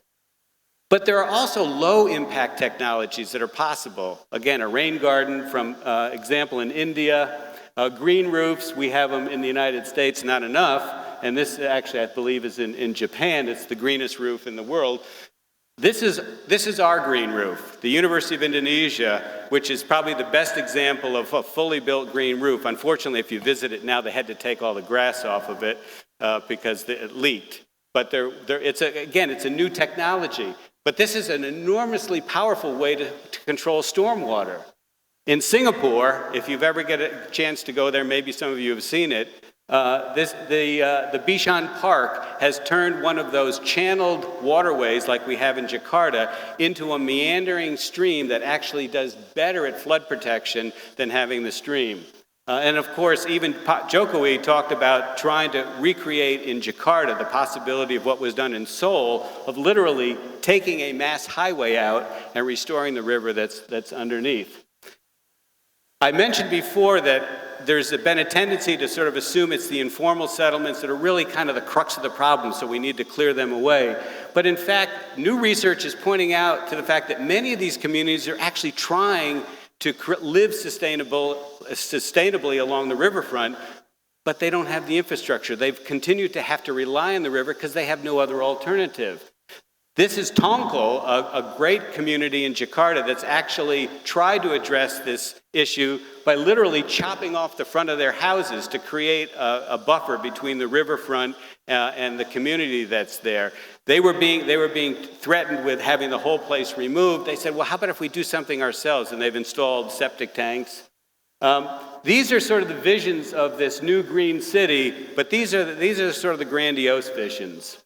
But there are also low-impact technologies that are possible. Again, a rain garden, from example in India. Green roofs, we have them in the United States, not enough. And this actually, I believe, is in Japan. It's the greenest roof in the world. This is our green roof. The University of Indonesia, which is probably the best example of a fully built green roof. Unfortunately, if you visit it now, they had to take all the grass off of it because it leaked. But it's a new technology. But this is an enormously powerful way to control stormwater. In Singapore, if you've ever get a chance to go there, maybe some of you have seen it, the Bishan Park has turned one of those channeled waterways like we have in Jakarta into a meandering stream that actually does better at flood protection than having the stream. And of course, even Jokowi talked about trying to recreate in Jakarta the possibility of what was done in Seoul, of literally taking a mass highway out and restoring the river that's underneath. I mentioned before that there's been a tendency to sort of assume it's the informal settlements that are really kind of the crux of the problem, so we need to clear them away. But in fact, new research is pointing out to the fact that many of these communities are actually trying to live sustainably along the riverfront, but they don't have the infrastructure. They've continued to have to rely on the river because they have no other alternative. This is Tongko, a great community in Jakarta that's actually tried to address this issue by literally chopping off the front of their houses to create a buffer between the riverfront and the community that's there. They were being threatened with having the whole place removed. They said, well, how about if we do something ourselves? And they've installed septic tanks. These are sort of the visions of this new green city, but these are sort of the grandiose visions.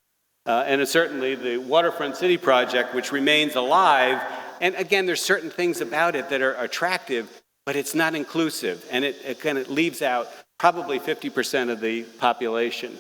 And certainly the Waterfront City project, which remains alive. And again, there's certain things about it that are attractive, but it's not inclusive. And it leaves out probably 50% of the population.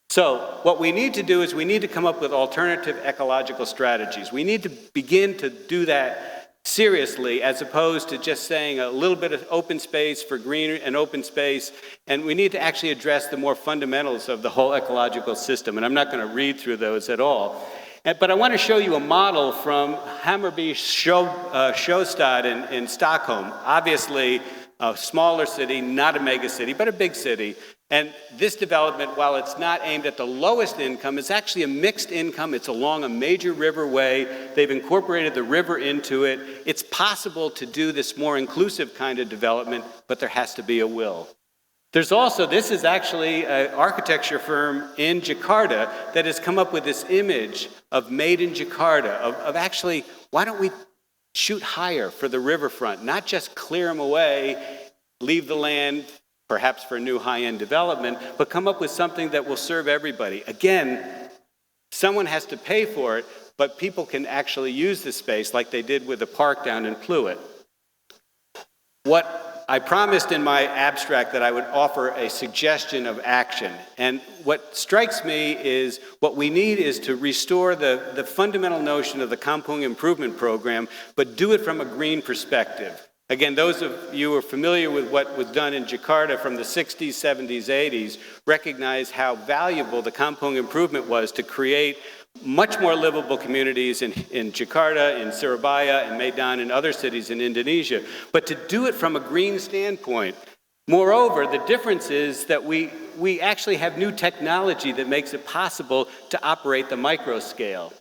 So what we need to do is we need to come up with alternative ecological strategies. We need to begin to do that seriously, as opposed to just saying a little bit of open space for green and open space. And we need to actually address the more fundamentals of the whole ecological system. And I'm not going to read through those at all. But I want to show you a model from Hammarby Sjöstad in Stockholm. Obviously, a smaller city, not a megacity, but a big city. And this development, while it's not aimed at the lowest income, is actually a mixed income. It's along a major riverway. They've incorporated the river into it. It's possible to do this more inclusive kind of development, but there has to be a will. There's also, this is actually an architecture firm in Jakarta that has come up with this image of made in Jakarta, of actually, why don't we shoot higher for the riverfront, not just clear them away, leave the land, perhaps for new high-end development, but come up with something that will serve everybody. Again, someone has to pay for it, but people can actually use the space like they did with the park down in Pluit. What I promised in my abstract that I would offer a suggestion of action. And what strikes me is what we need is to restore the fundamental notion of the Kampung Improvement Program, but do it from a green perspective. Again, those of you who are familiar with what was done in Jakarta from the 60s, 70s, 80s recognize how valuable the Kampung Improvement was to create much more livable communities in Jakarta, in Surabaya, in Medan, and other cities in Indonesia, but to do it from a green standpoint. Moreover, the difference is that we actually have new technology that makes it possible to operate the micro scale.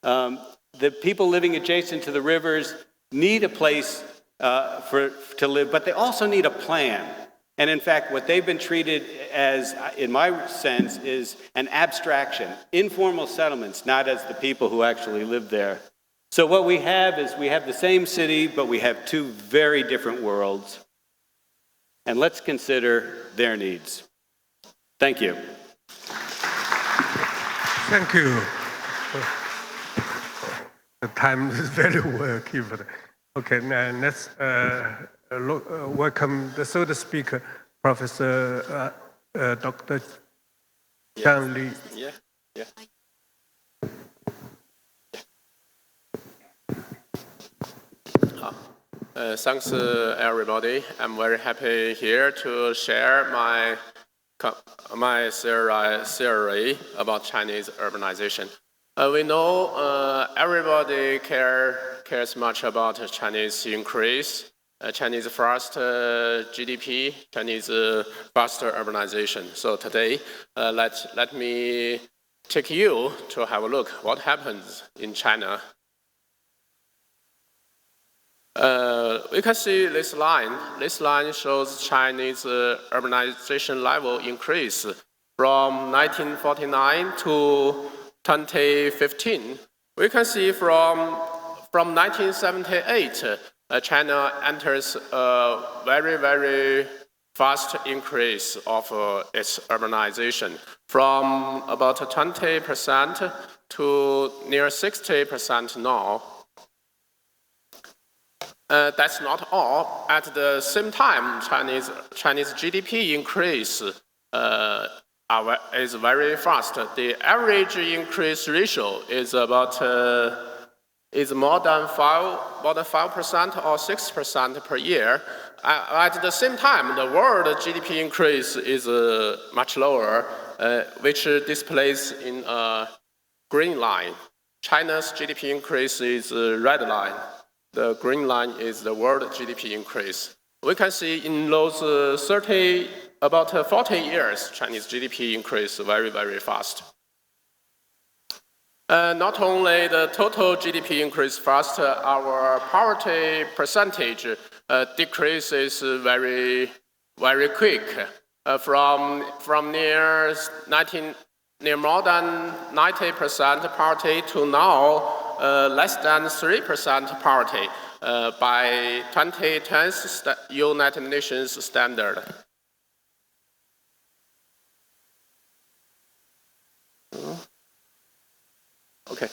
The people living adjacent to the rivers need a place to live, but they also need a plan. And in fact, what they've been treated as, in my sense, is an abstraction, informal settlements, not as the people who actually live there. So what we have is we have the same city, but we have two very different worlds. And let's consider their needs. Thank you. Thank you. The time is very well given. Okay, now let's welcome the third speaker, Professor Dr. Zhang Li. Yeah. Thanks everybody. I'm very happy here to share my theory about Chinese urbanization. We know everybody cares much about Chinese increase, Chinese fast GDP, Chinese faster urbanization. So today, let me take you to have a look what happens in China we can see this line. This line shows Chinese urbanization level increase from 1949 to 2015. We can see from 1978, China enters a very, very fast increase of its urbanization from about 20% to near 60% now. That's not all. At the same time, Chinese GDP increase is very fast. The average increase ratio is about is more than 5% or 6% per year. At the same time, the world GDP increase is much lower, which displays in a green line. China's GDP increase is a red line. The green line is the world GDP increase. We can see in those about 40 years, Chinese GDP increase very, very fast. Not only the total GDP increase fast, our poverty percentage decreases very, very quick. From near more than 90% poverty to now less than 3% poverty by 2010's United Nations standard. Okay.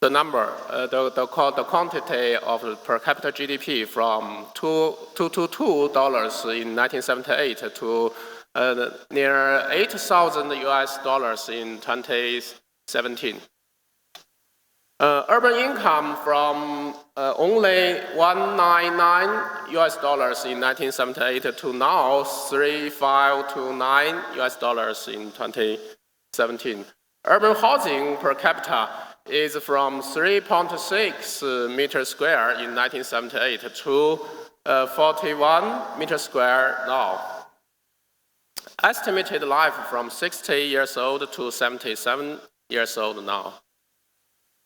The number, the quantity of per capita GDP from $222 in 1978 to near $8,000 in 2017. Urban income from only $199 in 1978 to now $3,529 in 2017. Urban housing per capita is from 3.6 meters square in 1978 to 41 meters square now. Estimated life from 60 years old to 77 years old now.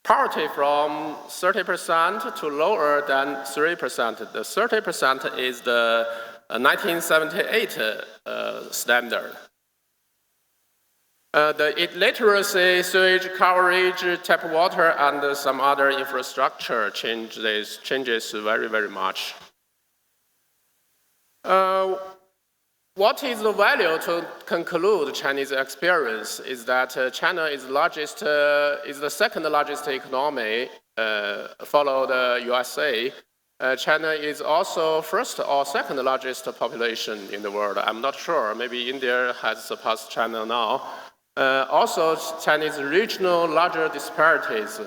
Poverty from 30% to lower than 3%. The 30% is the 1978 standard. The illiteracy, sewage coverage, tap water, and some other infrastructure changes very, very much. What is the value to conclude Chinese experience is that China is the second largest economy, follow the USA. China is also first or second largest population in the world. I'm not sure. Maybe India has surpassed China now. Also, Chinese regional larger disparities.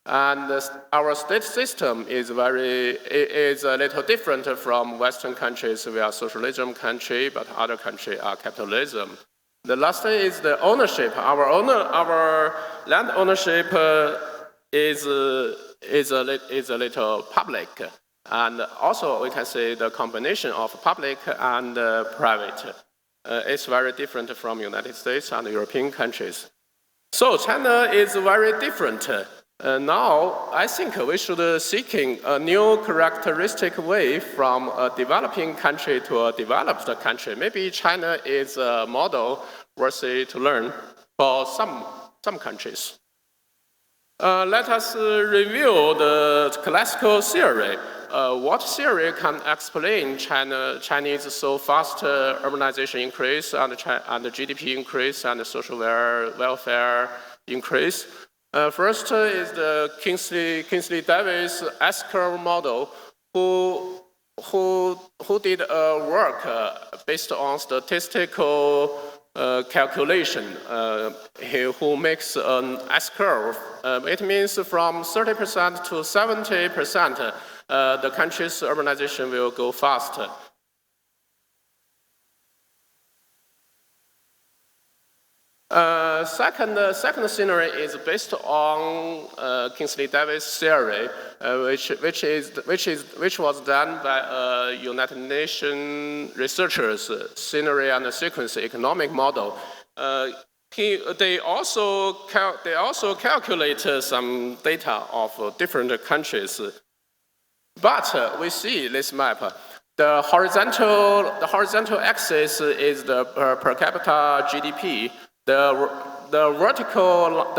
And our state system is a little different from Western countries. We are a socialism country, but other countries are capitalism. The last thing is the ownership. Our land ownership is a little public. And also, we can say the combination of public and private is very different from United States and European countries. So China is very different. Now, I think we should seeking a new characteristic way from a developing country to a developed country. Maybe China is a model worthy to learn for some countries. Let us review the classical theory. What theory can explain Chinese so fast urbanization increase and the GDP increase and the social welfare increase? First is the Kingsley Davis S-curve model, who did work based on statistical calculation. Who makes an S-curve. It means from 30% to 70%, the country's urbanization will go fast. Second scenario is based on Kingsley Davis theory, which was done by United Nations researchers, scenario and sequence economic model. they also calculate some data of different countries. But we see this map. The horizontal axis is the per capita GDP. The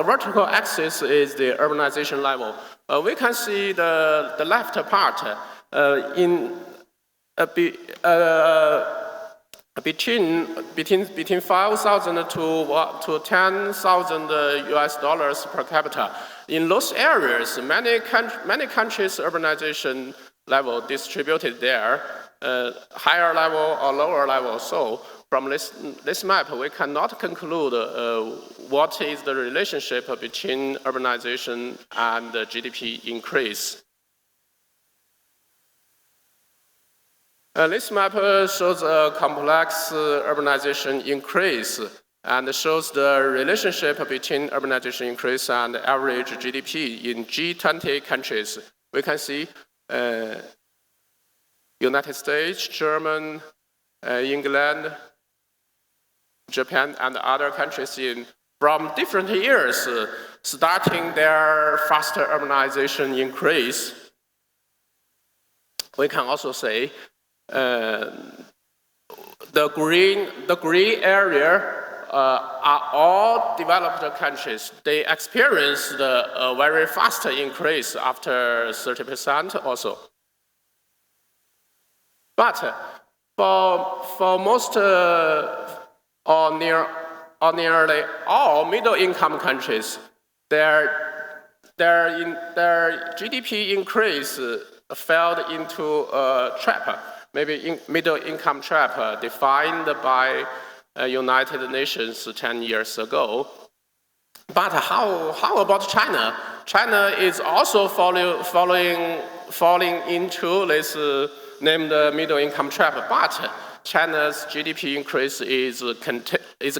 vertical axis is the urbanization level. We can see the left part between 5,000 to 10,000 US dollars per capita. In those areas, many countries' urbanization level distributed there, higher level or lower level. So from this map, we cannot conclude what is the relationship between urbanization and GDP increase. This map shows a complex urbanization increase and shows the relationship between urbanization increase and average GDP in G20 countries. We can see United States, Germany, England, Japan, and other countries from different years starting their faster urbanization increase. We can also say the green area are all developed countries. They experienced a very fast increase after 30% also. But for most or nearly all middle-income countries, their GDP increase fell into a trap, maybe middle-income trap defined by United Nations 10 years ago. But how about China? China is also falling into this named middle-income trap. But China's GDP increase is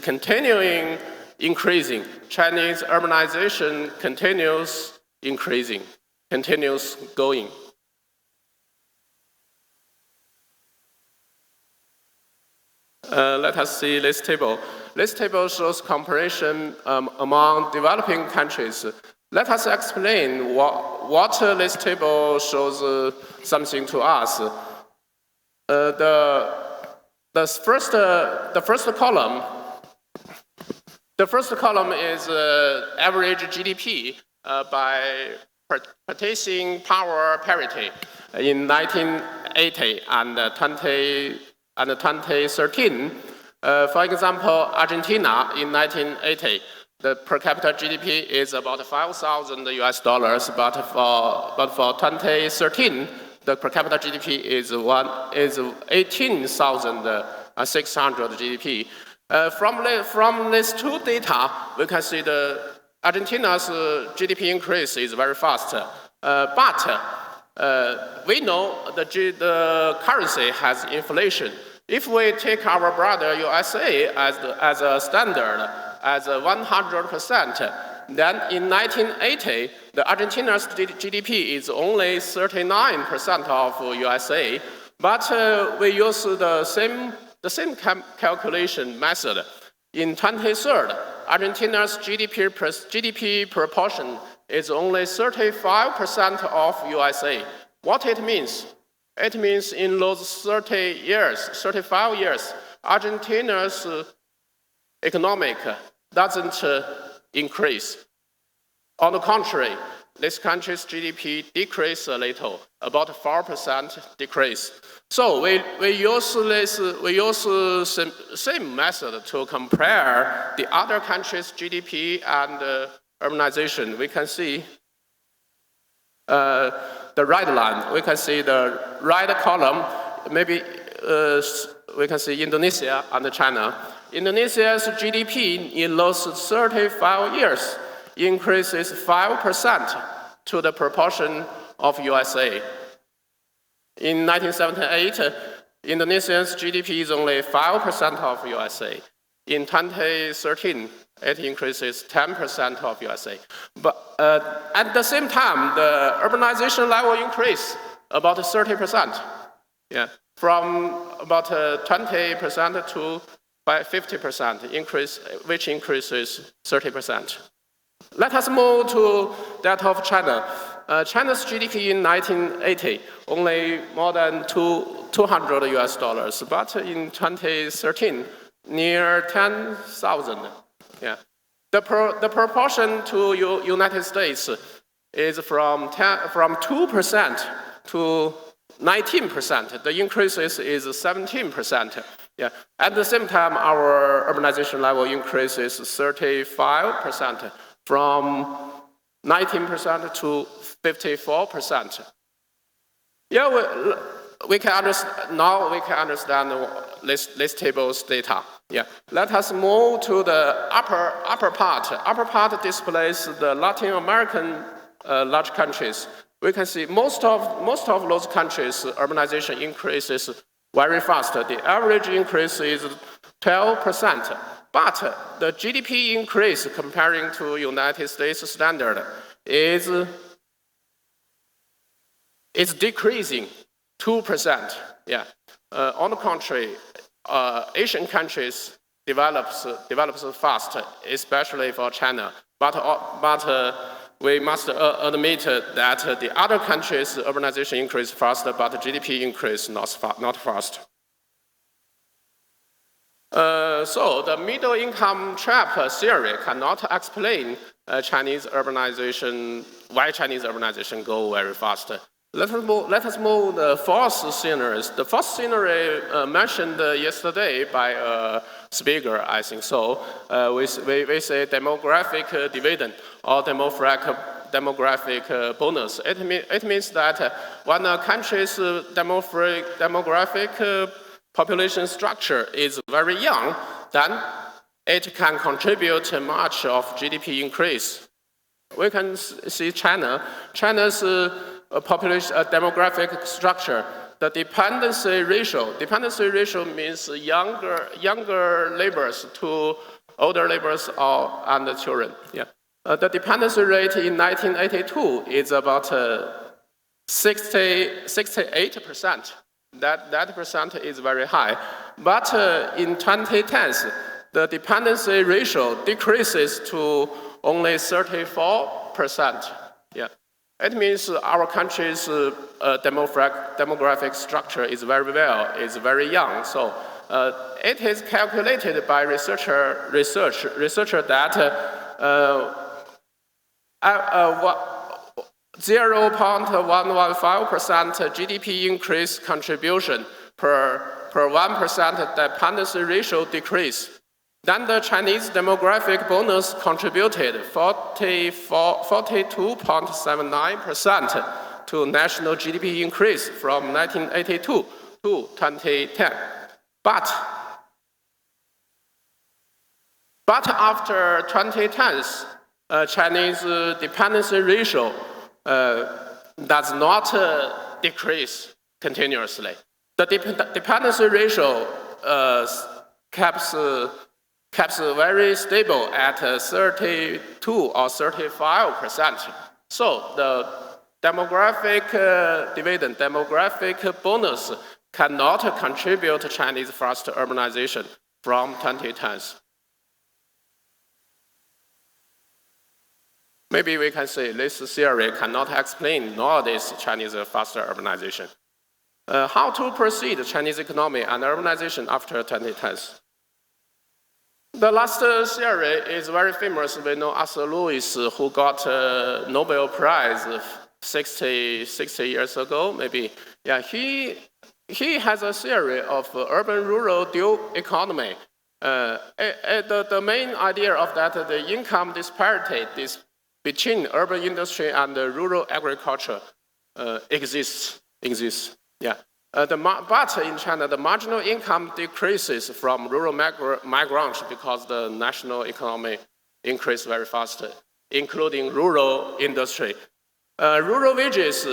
continuing increasing. Chinese urbanization continues increasing, continues going. Let us see this table. This table shows comparison among developing countries. Let us explain what this table shows something to us. The first column is average GDP by purchasing power parity in 1980 and 2013. For example, Argentina in 1980, the per capita GDP is about 5,000 US dollars, but for 2013, the per capita GDP is 18,600 GDP. From these two data, we can see the Argentina's GDP increase is very fast. But we know the currency has inflation. If we take our brother USA as a standard, as 100%, then in 1980, the Argentina's GDP is only 39% of USA. But we use the same calculation method. In 2013, Argentina's GDP proportion is only 35% of USA. What it means? It means in those 35 years, Argentina's economic doesn't increase. On the contrary, this country's GDP decreased a little, about 4% decrease. So we use same method to compare the other countries' GDP and urbanization. We can see the right line. We can see the right column. Maybe we can see Indonesia and China. Indonesia's GDP in those 35 years increases 5% to the proportion of USA. In 1978, Indonesia's GDP is only 5% of USA. In 2013, it increases 10% of USA. But at the same time, the urbanization level increased about 30%. Yeah, from about 20% to by 50%, which increases 30%. Let us move to that of China. China's GDP in 1980 only more than $200 US, but in 2013 near 10,000. Yeah. The proportion to United States is from 2% to 19%. The increase is 17%. Yeah. At the same time, our urbanization level increases 35%, from 19% to 54%. Yeah, we can understand, now we can understand this table's data. Yeah. Let us move to the upper part. Upper part displays the Latin American large countries. We can see most of those countries, urbanization increases very fast. The average increase is 12%. But the GDP increase comparing to United States standard is decreasing 2%. Yeah. On the contrary, Asian countries develops fast, especially for China. But we must admit that the other countries' urbanization increase faster, but the GDP increase not fast. So the middle income trap theory cannot explain Chinese urbanization, why Chinese urbanization go very fast. Let us move the fourth scenario. The fourth scenario mentioned yesterday by a speaker, I think so. We say demographic dividend or demographic bonus. It means that when a country's demographic population structure is very young, then it can contribute much of GDP increase. We can see China's population demographic structure. The dependency ratio means younger laborers to older laborers and the children. Yeah. The dependency rate in 1982 is about 68%. That percent is very high. But in 2010s, the dependency ratio decreases to only 34%. Yeah. It means our country's demographic structure is very young. So it is calculated by researcher that 0.115% GDP increase contribution per 1% dependency ratio decrease. Then the Chinese demographic bonus contributed 42.79% to national GDP increase from 1982 to 2010. But after 2010s, Chinese dependency ratio does not decrease continuously. The dependency ratio keeps very stable at 32 or 35%. So the demographic dividend, demographic bonus cannot contribute to Chinese fast urbanization from 2010s. Maybe we can say this theory cannot explain nowadays Chinese faster urbanization. How to proceed Chinese economy and urbanization after 2010s? The last theory is very famous. We know Arthur Lewis, who got a Nobel Prize 60 years ago, maybe. Yeah, he has a theory of urban-rural dual economy. The main idea of that, the income disparity between urban industry and rural agriculture exists. Yeah. But in China, the marginal income decreases from rural migrants because the national economy increased very fast, including rural industry. Rural wages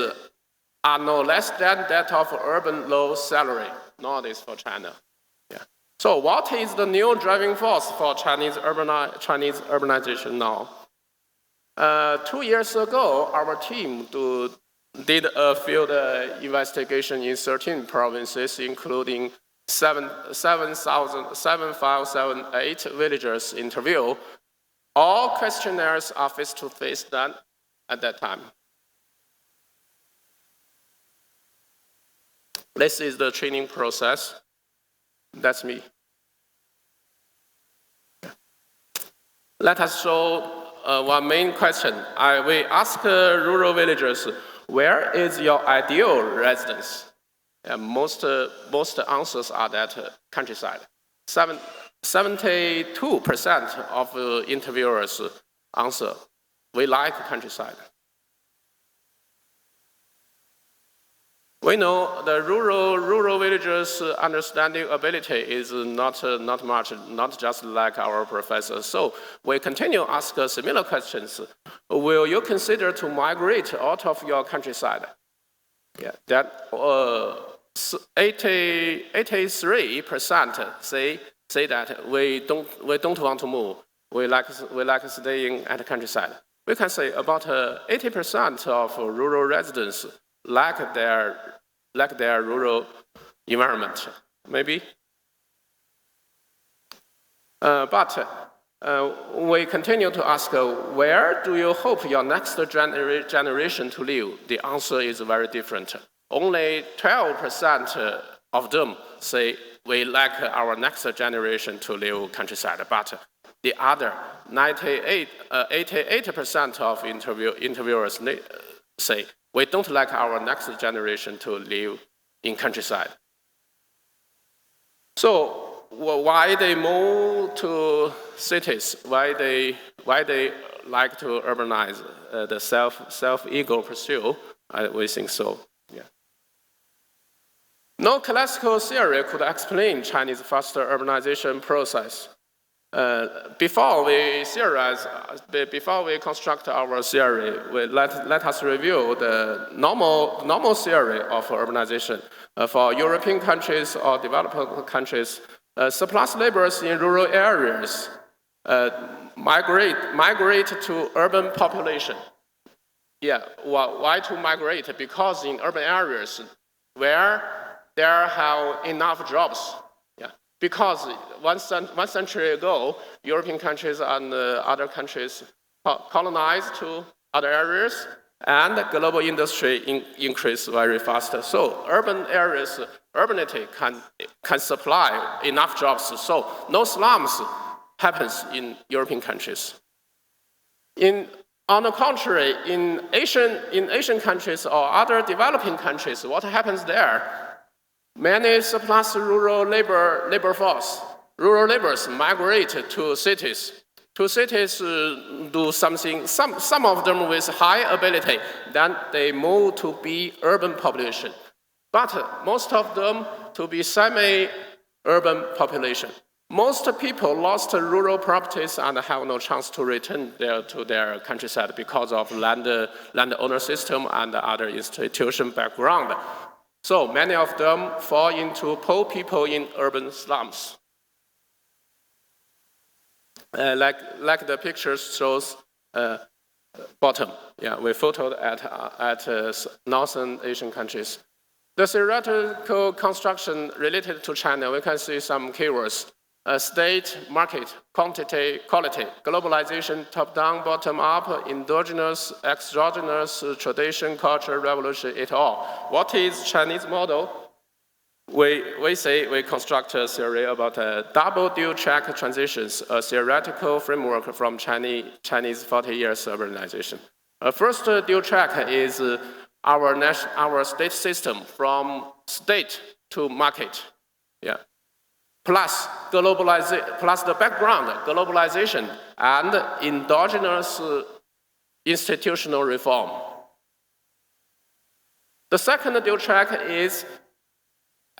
are no less than that of urban low salary nowadays for China. Yeah. So what is the new driving force for Chinese urbanization now? 2 years ago, our team did a field investigation in 13 provinces, including 7,578 villagers interview. All questionnaires are face-to-face done at that time. This is the training process. That's me. Let us show one main question. We ask rural villagers, where is your ideal residence? Most answers are that countryside. 72% of interviewers answer, we like countryside. We know the rural villagers' understanding ability is not much, not just like our professors. So we continue to ask similar questions. Will you consider to migrate out of your countryside? Yeah, that 83% say that we don't want to move. We like staying at the countryside. We can say about 80% of rural residents like their rural environment, maybe. But we continue to ask, where do you hope your next generation to live? The answer is very different. Only 12% of them say we like our next generation to live countryside, but the other 88% of interviewers say we don't like our next generation to live in countryside. So why they move to cities? Why they like to urbanize? The self-ego pursuit? We think so. Yeah. No classical theory could explain Chinese faster urbanization process. Before we construct our theory, let us review the normal theory of urbanization. For European countries or developed countries, surplus laborers in rural areas migrate to urban population. Yeah, why to migrate? Because in urban areas where there have enough jobs. Because one century ago, European countries and other countries colonized to other areas, and global industry increased very fast. So urban areas, urbanity can supply enough jobs. So no slums happens in European countries. On the contrary, in Asian countries or other developing countries, what happens there? Many surplus rural labor force, rural laborers migrate to cities. To cities do something, some of them with high ability, then they move to be urban population. But most of them to be semi-urban population. Most people lost rural properties and have no chance to return to their countryside because of landowner system and other institution background. So many of them fall into poor people in urban slums. Like the picture shows bottom. Yeah, we photoed at Northern Asian countries. The theoretical construction related to China, we can see some keywords. State, market, quantity, quality, globalization, top-down, bottom-up, endogenous, exogenous, tradition, culture, revolution, it all. What is Chinese model? We say we construct a theory about double dual-track transitions, a theoretical framework from Chinese 40 years urbanization. First dual-track is our state system from state to market. Yeah. Plus the background, globalization, and endogenous institutional reform. The second dual track is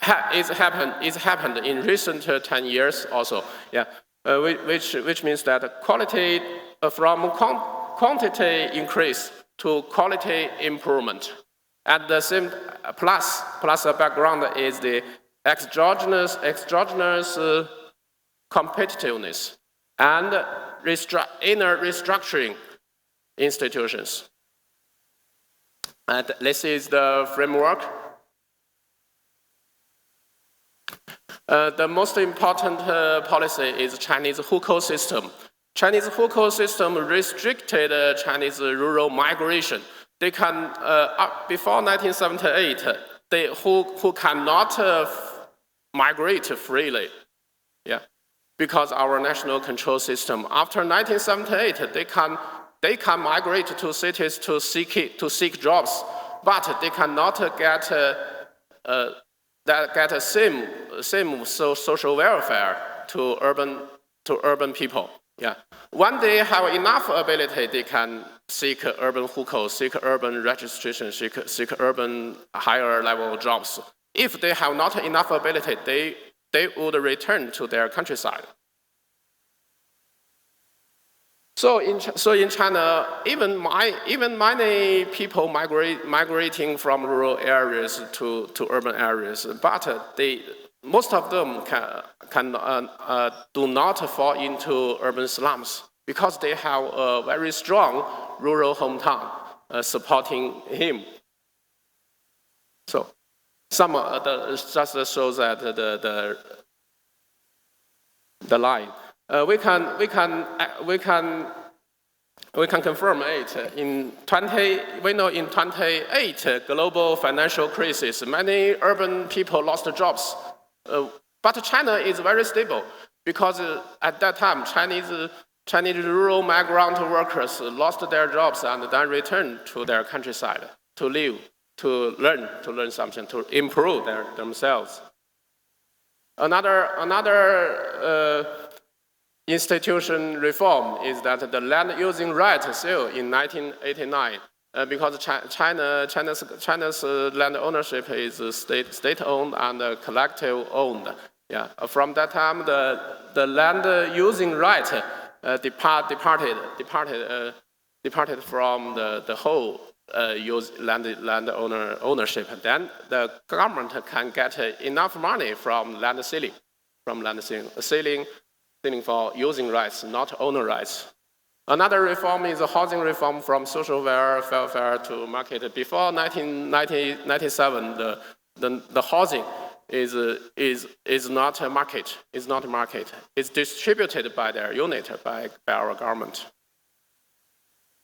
happened in recent 10 years also. Yeah, which means that quality from quantity increase to quality improvement, and the same plus the background is the exogenous competitiveness and inner restructuring institutions. And this is the framework. The most important policy is Chinese hukou system. Chinese hukou system restricted Chinese rural migration. They can, before 1978, who cannot migrate freely, yeah, because our national control system. After 1978, they can migrate to cities to seek jobs, but they cannot get same social welfare to urban people. Yeah. When they have enough ability, they can seek urban hukou, seek urban registration, seek urban higher level jobs. If they have not enough ability, they would return to their countryside. So in China, even many people migrating from rural areas to urban areas, but most of them do not fall into urban slums because they have a very strong rural hometown supporting him. So some just shows that the line. We can confirm it. We know in 28 global financial crisis, many urban people lost jobs. But China is very stable because at that time, Chinese rural migrant workers lost their jobs and then returned to their countryside to live, to learn something, to improve themselves. Another institution reform is that the land using right sale in 1989, because China's land ownership is state-owned and collective-owned. Yeah. From that time, the land using right departed from the whole land ownership. Then the government can get enough money from land ceiling, ceiling for using rights, not owner rights. Another reform is a housing reform from social welfare to market. Before 1997, the housing is not a market. It's not a market. It's distributed by their unit, by our government.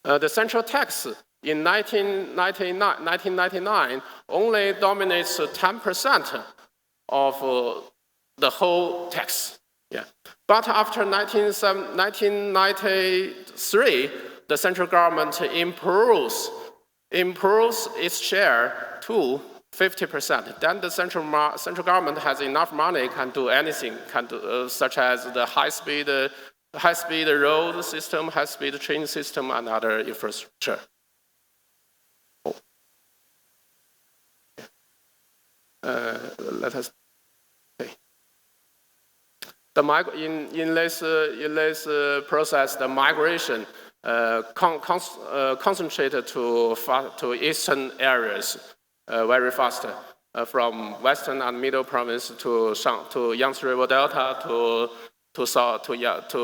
The central tax in 1999 only dominates 10% of the whole tax. Yeah. But after 1993, the central government improves its share to 50%. Then the central government has enough money, can do anything, such as the high-speed road system, high-speed train system, and other infrastructure. Let us. In this process, the migration concentrated to eastern areas very fast, from western and middle province to Yangtze River Delta to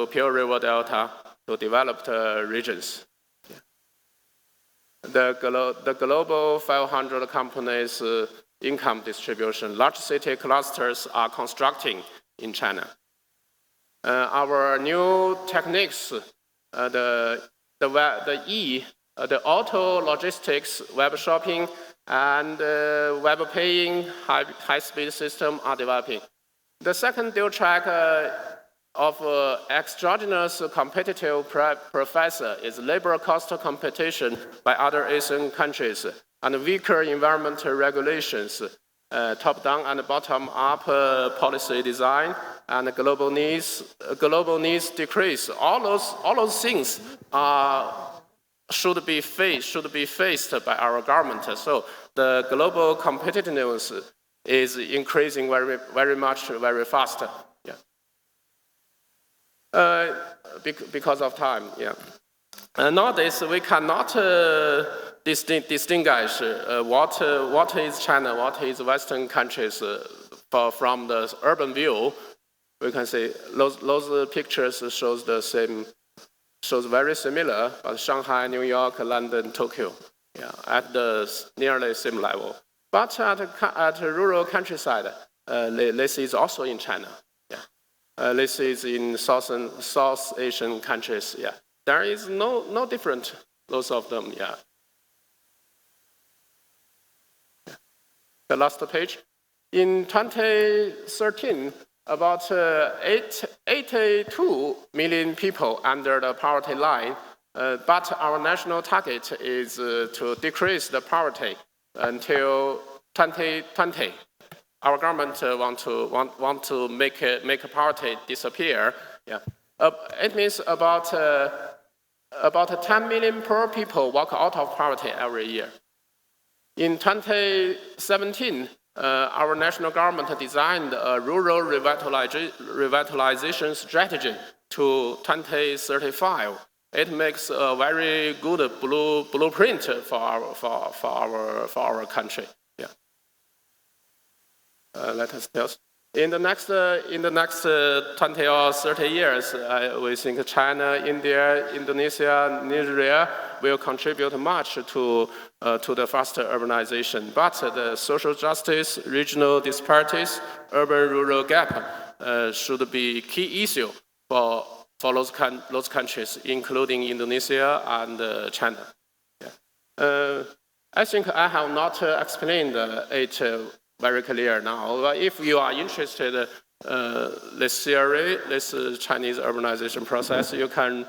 Pearl River Delta to developed regions. The global 500 companies' income distribution, large city clusters are constructing in China. Our new techniques, the auto logistics, web shopping, and web paying high-speed system are developing. The second dual track of exogenous competitive process is labor cost competition by other Asian countries and weaker environmental regulations, top-down and bottom-up policy design, and global needs decrease. All those things should be faced by our government. So the global competitiveness is increasing very much, very fast. Yeah. Because of time. Yeah. Nowadays we cannot distinguish what is China, what is Western countries from the urban view. We can say those pictures shows very similar, but Shanghai, New York, London, Tokyo, yeah, at the nearly same level. But at rural countryside, This is also in China. Yeah. This is in South Asian countries. Yeah. There is no different, those of them. Yeah. The last page. In 2013, about 82 million people under the poverty line, but our national target is to decrease the poverty until 2020. Our government want to make poverty disappear. Yeah. It means about 10 million poor people walk out of poverty every year. In 2017, our national government designed a rural revitalization strategy to 2035. It makes a very good blueprint for our country. Yeah. Let us tell. In the next 20 or 30 years, we think China, India, Indonesia, Nigeria will contribute much to the faster urbanization. But the social justice, regional disparities, urban-rural gap should be key issue for those countries, including Indonesia and China. Yeah. I think I have not explained it very clear now. But if you are interested this theory, this Chinese urbanization process, you can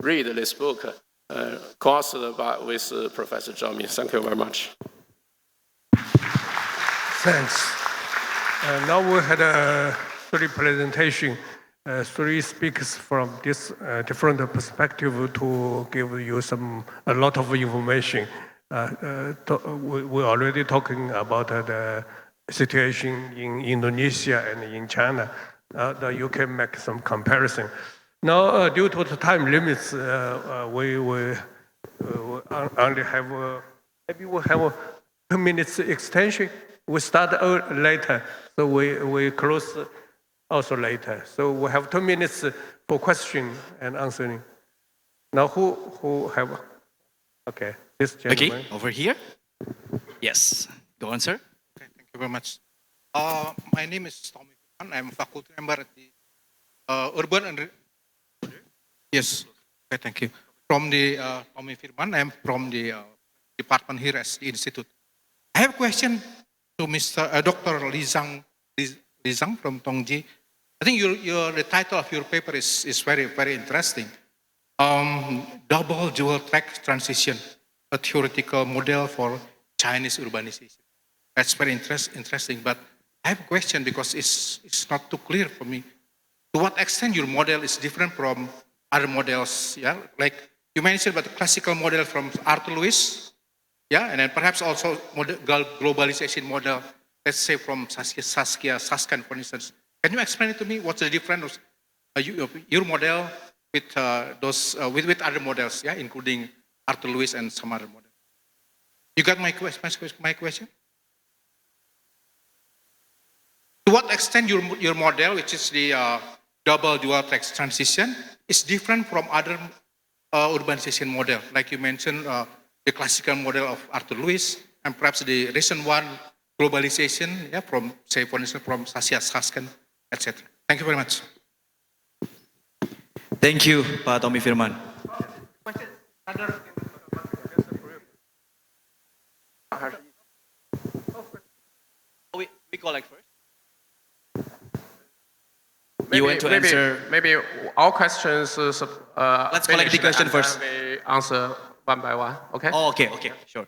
read this book, co-authored with Professor Zhao Min. Thank you very much. Thanks. Now we had a 3 presentation, 3 speakers from this different perspective to give you a lot of information. We're already talking about the situation in Indonesia and in China. You can make some comparison. Now, due to the time limits, we only have maybe we'll have a 2 minutes extension. We start later, so we close also later. So we have 2 minutes for question and answering. Now, who have? Okay, this gentleman. Okay, over here. Yes, go on, sir. Okay, thank you very much. My name is Tommy Firman. I'm a faculty member at the Urban and... Yes, okay, thank you. From the Tommy Firman, I'm from the department here at the institute. I have a question to Mr. Dr. Zhang from Tongji. I think the title of your paper is very, very interesting. Double dual track transition, a theoretical model for Chinese urbanization. That's very interesting, but I have a question because it's not too clear for me. To what extent your model is different from other models? Yeah, like you mentioned about the classical model from Arthur Lewis, yeah, and then perhaps also globalization model, let's say from Saskia Susskind, for instance. Can you explain it to me? What's the difference of your model with with other models, yeah, including Arthur Lewis and some other models? You got my question? To what extent your model, which is the double dual track transition, is different from other urbanization model, like you mentioned, the classical model of Arthur Lewis, and perhaps the recent one, globalization, yeah, from, say, for instance, from Saskia Susskind, etc. Thank you very much. Thank you, Pak Tommy Firman. We collect first. You want to answer? Maybe all questions. Let's collect the question first. We answer one by one. Okay. Oh, okay, sure.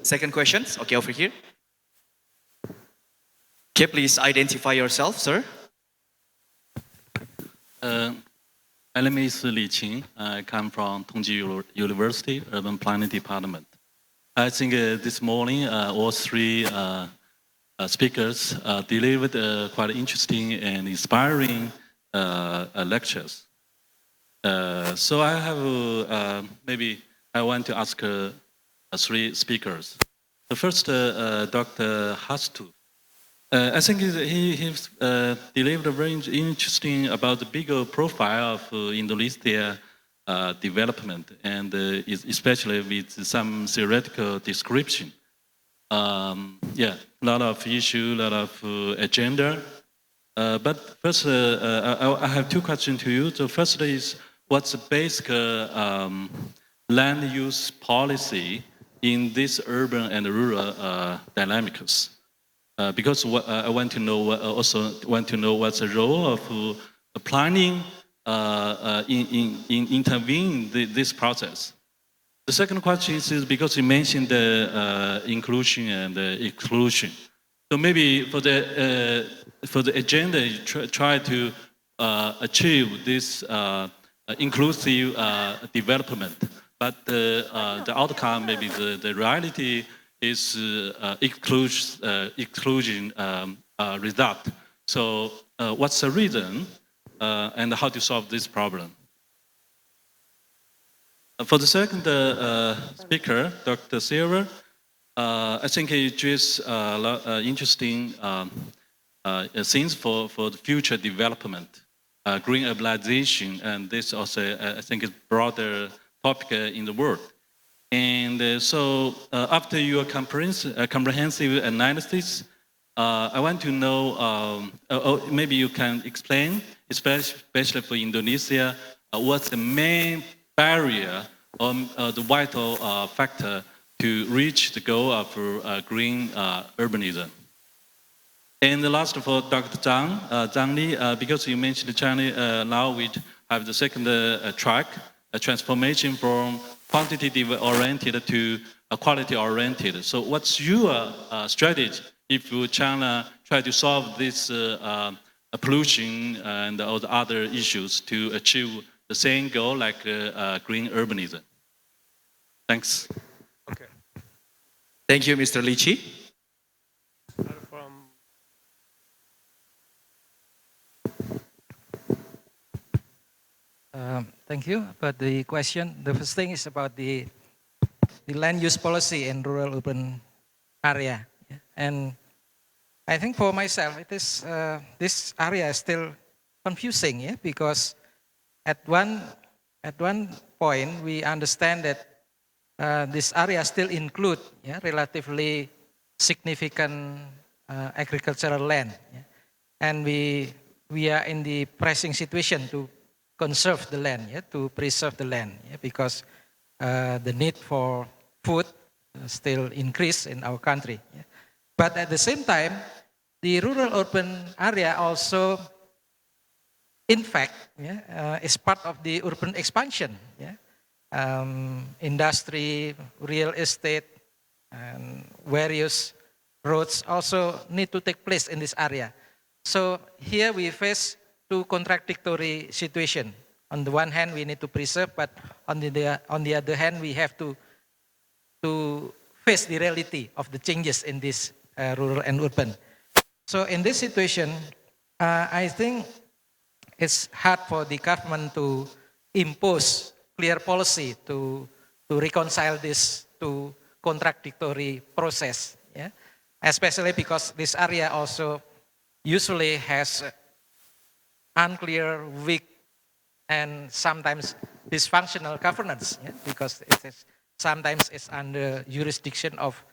Second questions. Okay, over here. Okay, please identify yourself, sir. My name is Li Qing. I come from Tongji University, Urban Planning Department. I think this morning all 3 speakers delivered quite interesting and inspiring lectures. So I have maybe I want to ask 3 speakers. The first, Dr. Hastu. I think he delivered very interesting about the bigger profile of Indonesia development, and especially with some theoretical description. Yeah, a lot of issue, a lot of agenda. But first, I have two questions to you. The first is, what's the basic land use policy in this urban and rural dynamics? Because I want to know, also want to know what's the role of planning in intervening this process. The second question is because you mentioned the inclusion and the exclusion. So maybe for the agenda, you try to achieve this inclusive development, but the outcome, maybe the reality is exclusion result. So what's the reason and how to solve this problem? For the second speaker, Dr. Silver, I think he addressed interesting things for the future development, green urbanization, and this also, I think, is broader topic in the world. And so after your comprehensive analysis, I want to know, maybe you can explain, especially for Indonesia, what's the main barrier or the vital factor to reach the goal of green urbanism. And the last for Dr. Zhang Li, because you mentioned China, now we have the second track, a transformation from quantitative-oriented to quality-oriented. So what's your strategy if China try to solve this pollution and all the other issues to achieve the same goal like green urbanism? Thanks. Okay. Thank you, Mr. Lichi. Thank you. But the question, the first thing is about the land use policy in rural urban area. And I think for myself, it is this area is still confusing, yeah, because at one point we understand that this area still include relatively significant agricultural land, and we are in the pressing situation to conserve the land, to preserve the land, because the need for food still increase in our country. But at the same time, the rural urban area also, in fact, is part of the urban expansion. Industry, real estate, and various roads also need to take place in this area. So here we face two contradictory situations. On the one hand, we need to preserve, but on the other hand, we have to face the reality of the changes in this rural and urban. So in this situation, I think it's hard for the government to impose clear policy to reconcile this two contradictory process, especially because this area also usually has unclear, weak, and sometimes dysfunctional governance, because it is sometimes it's under jurisdiction of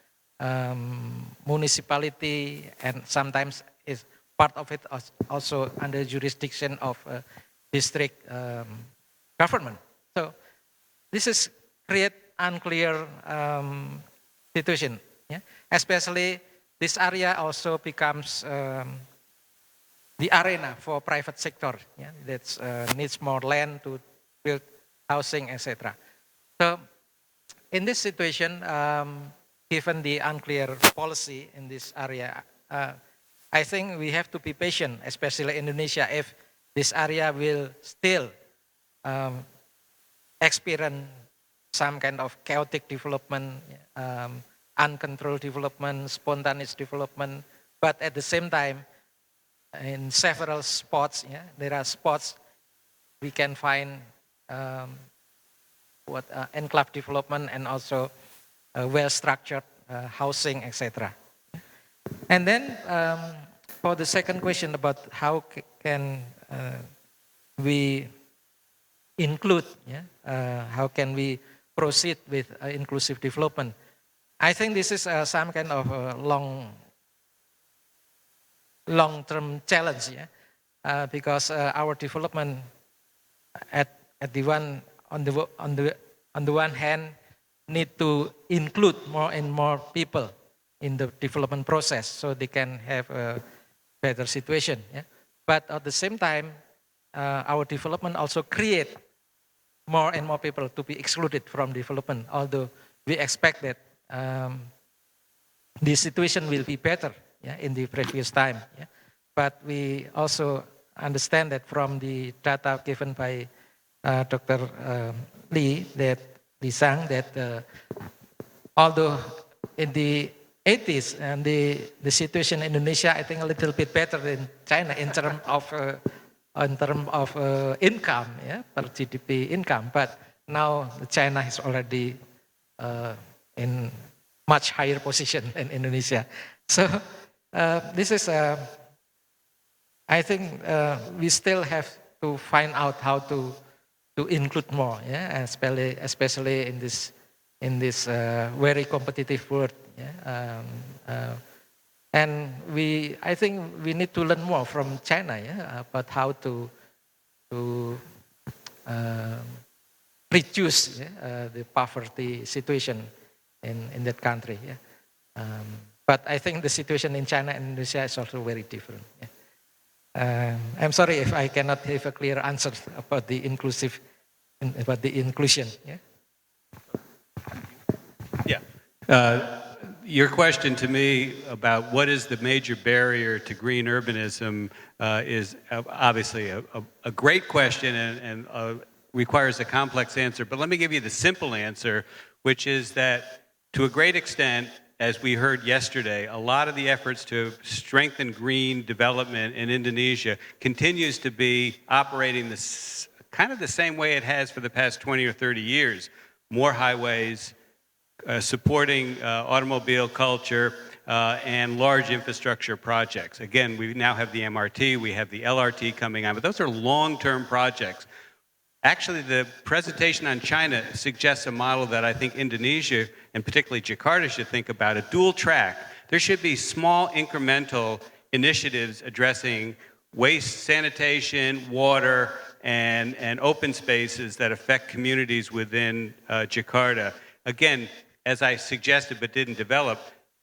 municipality, and sometimes is part of it also under jurisdiction of district government. So this is create unclear situation, especially this area also becomes the arena for private sector that needs more land to build housing, etc. So in this situation, given the unclear policy in this area, I think we have to be patient, especially Indonesia, if this area will still experience some kind of chaotic development, uncontrolled development, spontaneous development, but at the same time, in several spots, there are spots we can find enclave development and also well-structured housing, etc. And then for the second question about how can we include, how can we proceed with inclusive development? I think this is some kind of long-term challenge, yeah? Because our development on the one hand need to include more and more people in the development process so they can have a better situation. Yeah? But at the same time, our development also create more and more people to be excluded from development, although we expect that the situation will be better, yeah, in the previous time. Yeah? But we also understand that from the data given by Dr. Lee Zhang, that although in the 80s and the situation in Indonesia, I think a little bit better than China in terms of income, yeah, per GDP income. But now China is already in much higher position than Indonesia. So this is, I think we still have to find out how to include more, yeah, especially in this very competitive world. Yeah? And I think we need to learn more from China, yeah, about how to reduce, yeah, the poverty situation in that country. Yeah? But I think the situation in China and Indonesia is also very different. Yeah? I'm sorry if I cannot have a clear answer about the inclusion. Yeah. Yeah. Your question to me about what is the major barrier to green urbanism is obviously a great question and requires a complex answer. But let me give you the simple answer, which is that to a great extent, as we heard yesterday, a lot of the efforts to strengthen green development in Indonesia continues to be operating kind of the same way it has for the past 20 or 30 years. More highways, supporting automobile culture, and large infrastructure projects. Again, we now have the MRT, we have the LRT coming on, but those are long-term projects. Actually, the presentation on China suggests a model that I think Indonesia, and particularly Jakarta, should think about, a dual track. There should be small incremental initiatives addressing waste, sanitation, water, and open spaces that affect communities within Jakarta. Again, as I suggested but didn't develop,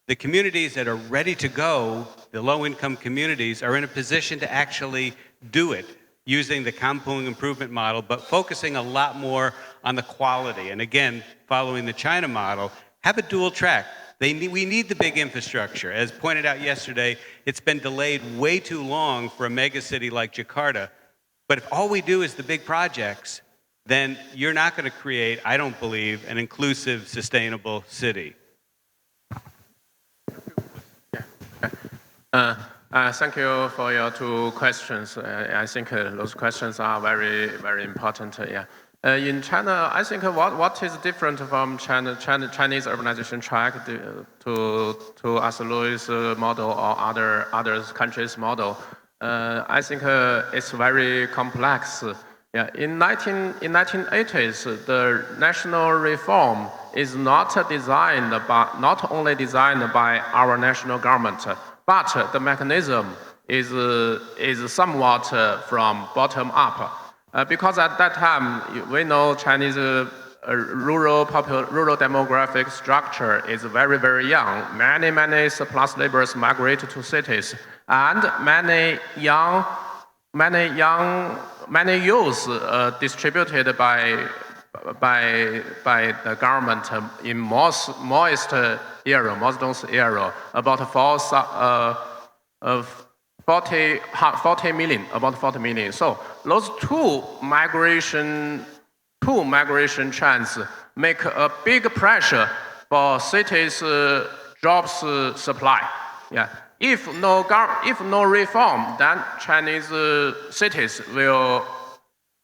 the communities that are ready to go, the low-income communities, are in a position to actually do it using the Kampung improvement model, but focusing a lot more on the quality. And again, following the China model, have a dual track. We need the big infrastructure. As pointed out yesterday, it's been delayed way too long for a megacity like Jakarta. But if all we do is the big projects, then you're not going to create, I don't believe, an inclusive, sustainable city. Thank you for your two questions. I think those questions are very, very important. Yeah. In China, I think what is different from Chinese urbanization track to as Louis' model or other countries' model, I think it's very complex. Yeah. In 1980s, the national reform is not only designed by our national government, but the mechanism is somewhat from bottom up. Because at that time, we know Chinese rural demographic structure is very, very young. Many surplus laborers migrate to cities, and many youths distributed by the government in most dense area, about 40 million. So those two migration trends make a big pressure for cities' jobs supply. Yeah. If no reform, then Chinese cities will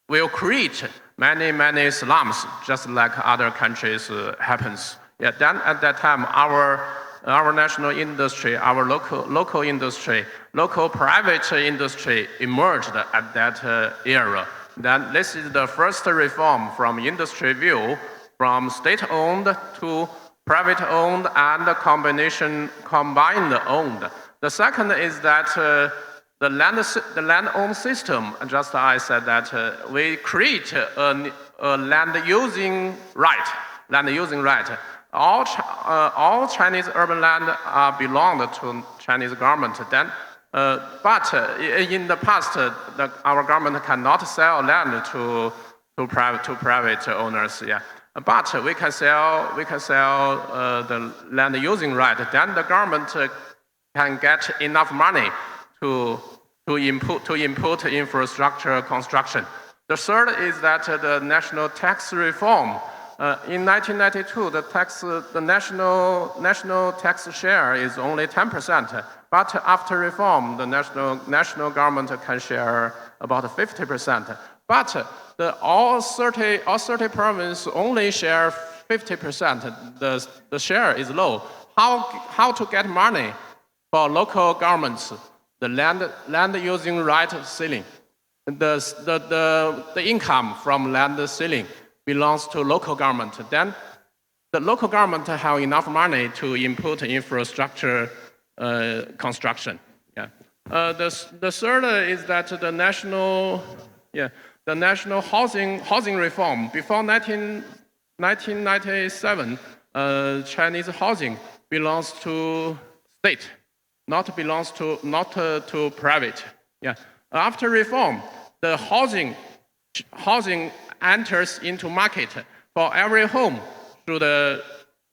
create many slums, just like other countries happens. Yeah. Then at that time, our national industry, our local industry, local private industry emerged at that era. Then this is the first reform from industry view, from state-owned to private owned and combined owned. The second is that the land owned system, just I said that we create a land using right. All Chinese urban land belong to Chinese government. Then, but in the past, our government cannot sell land to private owners. Yeah. But we can sell the land using right. Then the government can get enough money to input infrastructure construction. The third is that the national tax reform. In 1992, the national tax share is only 10%. But after reform, the national government can share about 50%. But all 30 provinces only share 50%. The share is low. How to get money for local governments? The land using right ceiling. The income from land ceiling belongs to local government. Then the local government have enough money to input infrastructure construction. Yeah. The third is that the national housing reform. Before 1997, Chinese housing belongs to state, not to private. Yeah. After reform, the housing enters into market. For every home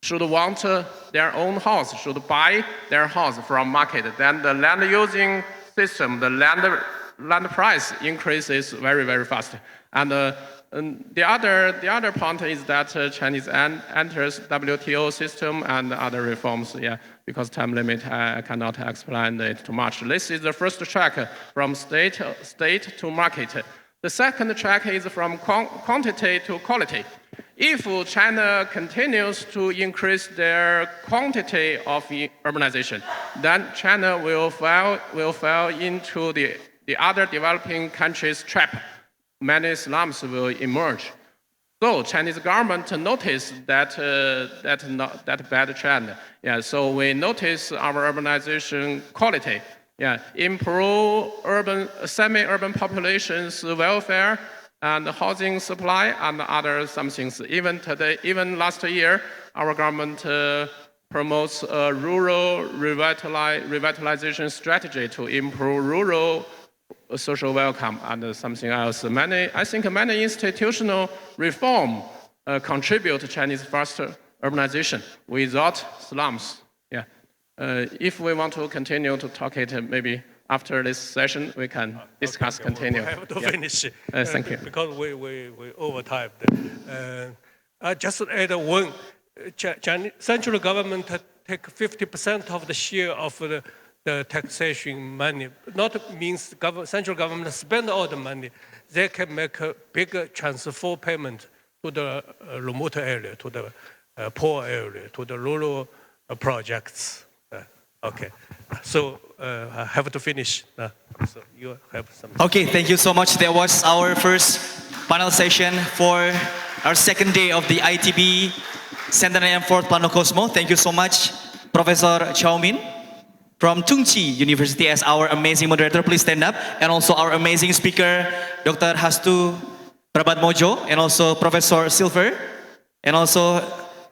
should want their own house, should buy their house from market. Then the land using system, the land price increases very, very fast. And the other point is that Chinese enters WTO system and other reforms. Yeah, because time limit, I cannot explain it too much. This is the first track from state to market. The second track is from quantity to quality. If China continues to increase their quantity of urbanization, then China will fall into the other developing countries' trap. Many slums will emerge. So Chinese government noticed that bad trend. Yeah, so we notice our urbanization quality. Yeah, improve semi-urban populations' welfare and housing supply and other some things. Even last year, our government promotes a rural revitalization strategy to improve rural social welcome and something else. I think many institutional reform contribute to Chinese faster urbanization without slums. Yeah. If we want to continue to talk it, maybe after this session we can discuss. Continue. We have to finish. Thank you. Because we over time. I just add one. Central government take 50% of the share of the taxation money. Not means central government spend all the money. They can make a bigger transfer payment to the remote area, to the poor area, to the rural projects. Okay, so I have to finish. So you have some. Okay, thank you so much. That was our first panel session for our second day of the ITB Centennial and 4th Planocosmo. Thank you so much, Professor Zhao Min from Tsinghua University as our amazing moderator. Please stand up. And also our amazing speaker, Dr. Hastu Prabatmodjo, and also Professor Silver, and also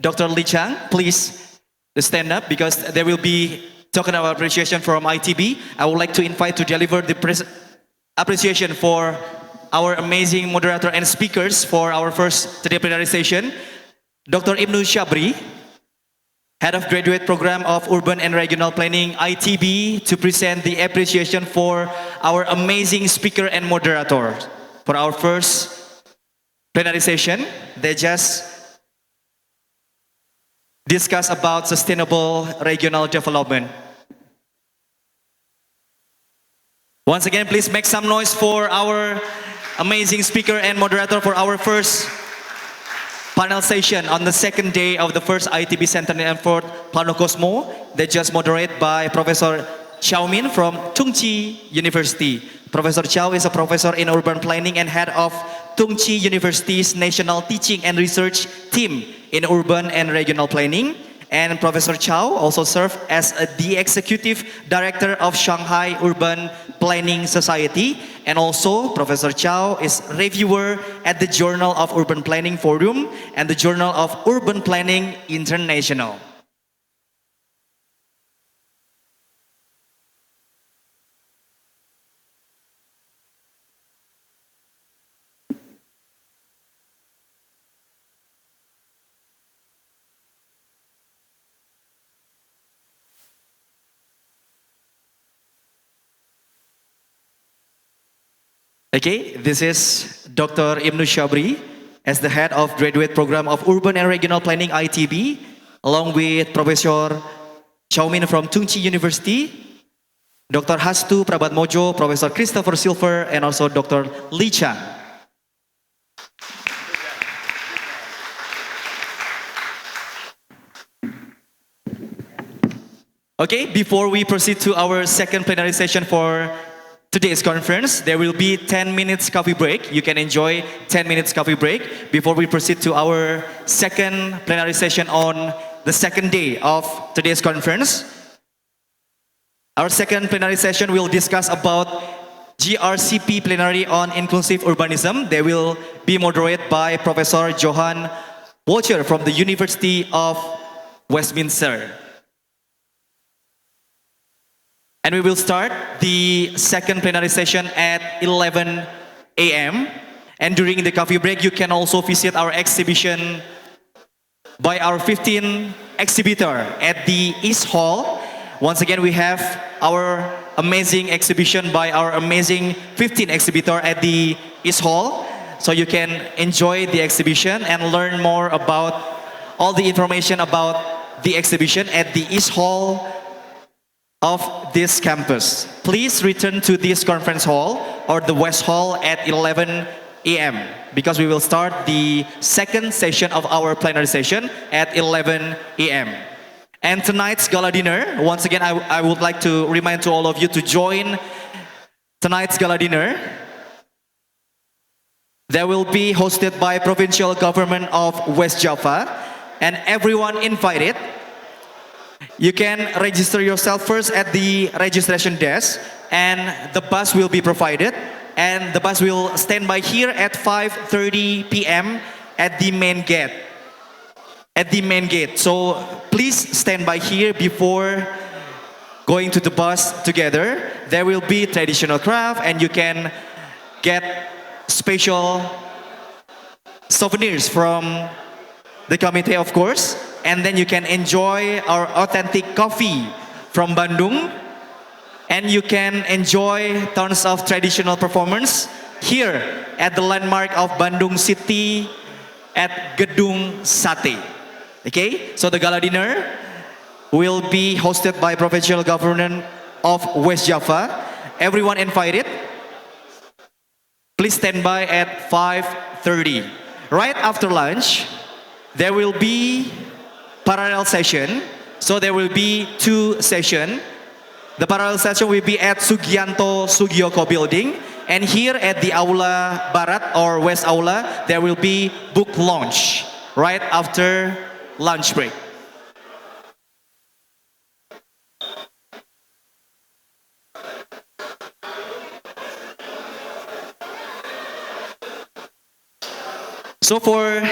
Dr. Li Chang. Please stand up because there will be talking about appreciation from ITB. I would like to invite to deliver the appreciation for our amazing moderator and speakers for our first today plenary session, Dr. Ibnu Shabri, Head of Graduate Program of Urban and Regional Planning, ITB, to present the appreciation for our amazing speaker and moderator for our first plenary session. They just discuss about sustainable regional development. Once again, please make some noise for our amazing speaker and moderator for our first panel session on the second day of the first ITB Centennial and 4th Planocosmo. They just moderated by Professor Zhao Min from Tsinghua University. Professor Zhao is a professor in urban planning and head of Tsinghua University's National Teaching and Research Team in Urban and Regional Planning. And Professor Zhao also served as the Executive Director of Shanghai Urban Planning Society. And also, Professor Zhao is reviewer at the Journal of Urban Planning Forum and the Journal of Urban Planning International. Okay, this is Dr. Ibnu Shabri as the head of graduate program of Urban and Regional Planning ITB, along with Professor Zhao Min from Tungchi University, Dr. Hastu, Prabatmodjo, Professor Christopher Silver, and also Dr. Li Chang. Okay, before we proceed to our second plenary session for today's conference, there will be 10 minutes coffee break. You can enjoy 10 minutes coffee break before we proceed to our second plenary session on the second day of today's conference. Our second plenary session will discuss about GRCP plenary on inclusive urbanism. They will be moderated by Professor Johan Walcher from the University of Westminster. And we will start the second plenary session at 11 a.m. And during the coffee break, you can also visit our exhibition by our 15 exhibitor at the East Hall. Once again, we have our amazing exhibition by our amazing 15 exhibitor at the East Hall. So you can enjoy the exhibition and learn more about all the information about the exhibition at the East Hall of this campus. Please return to this conference hall or the West Hall at 11 a.m. because we will start the second session of our plenary session at 11 a.m. And tonight's gala dinner, once again, I would like to remind to all of you to join tonight's gala dinner. That will be hosted by Provincial Government of West Java, and everyone invited. You can register yourself first at the registration desk, and the bus will be provided, and the bus will stand by here at 5:30 p.m. at the main gate. At the main gate. So please stand by here before going to the bus together. There will be traditional craft, and you can get special souvenirs from the committee, of course. And then you can enjoy our authentic coffee from Bandung. And you can enjoy tons of traditional performance here at the landmark of Bandung City at Gedung Sate. Okay, so the gala dinner will be hosted by Provincial Government of West Java. Everyone invited. Please stand by at 5:30. Right after lunch, there will be parallel session. So there will be two sessions. The parallel session will be at Sugianto Sugioko building. And here at the Aula Barat or West Aula, there will be book launch right after lunch break. So for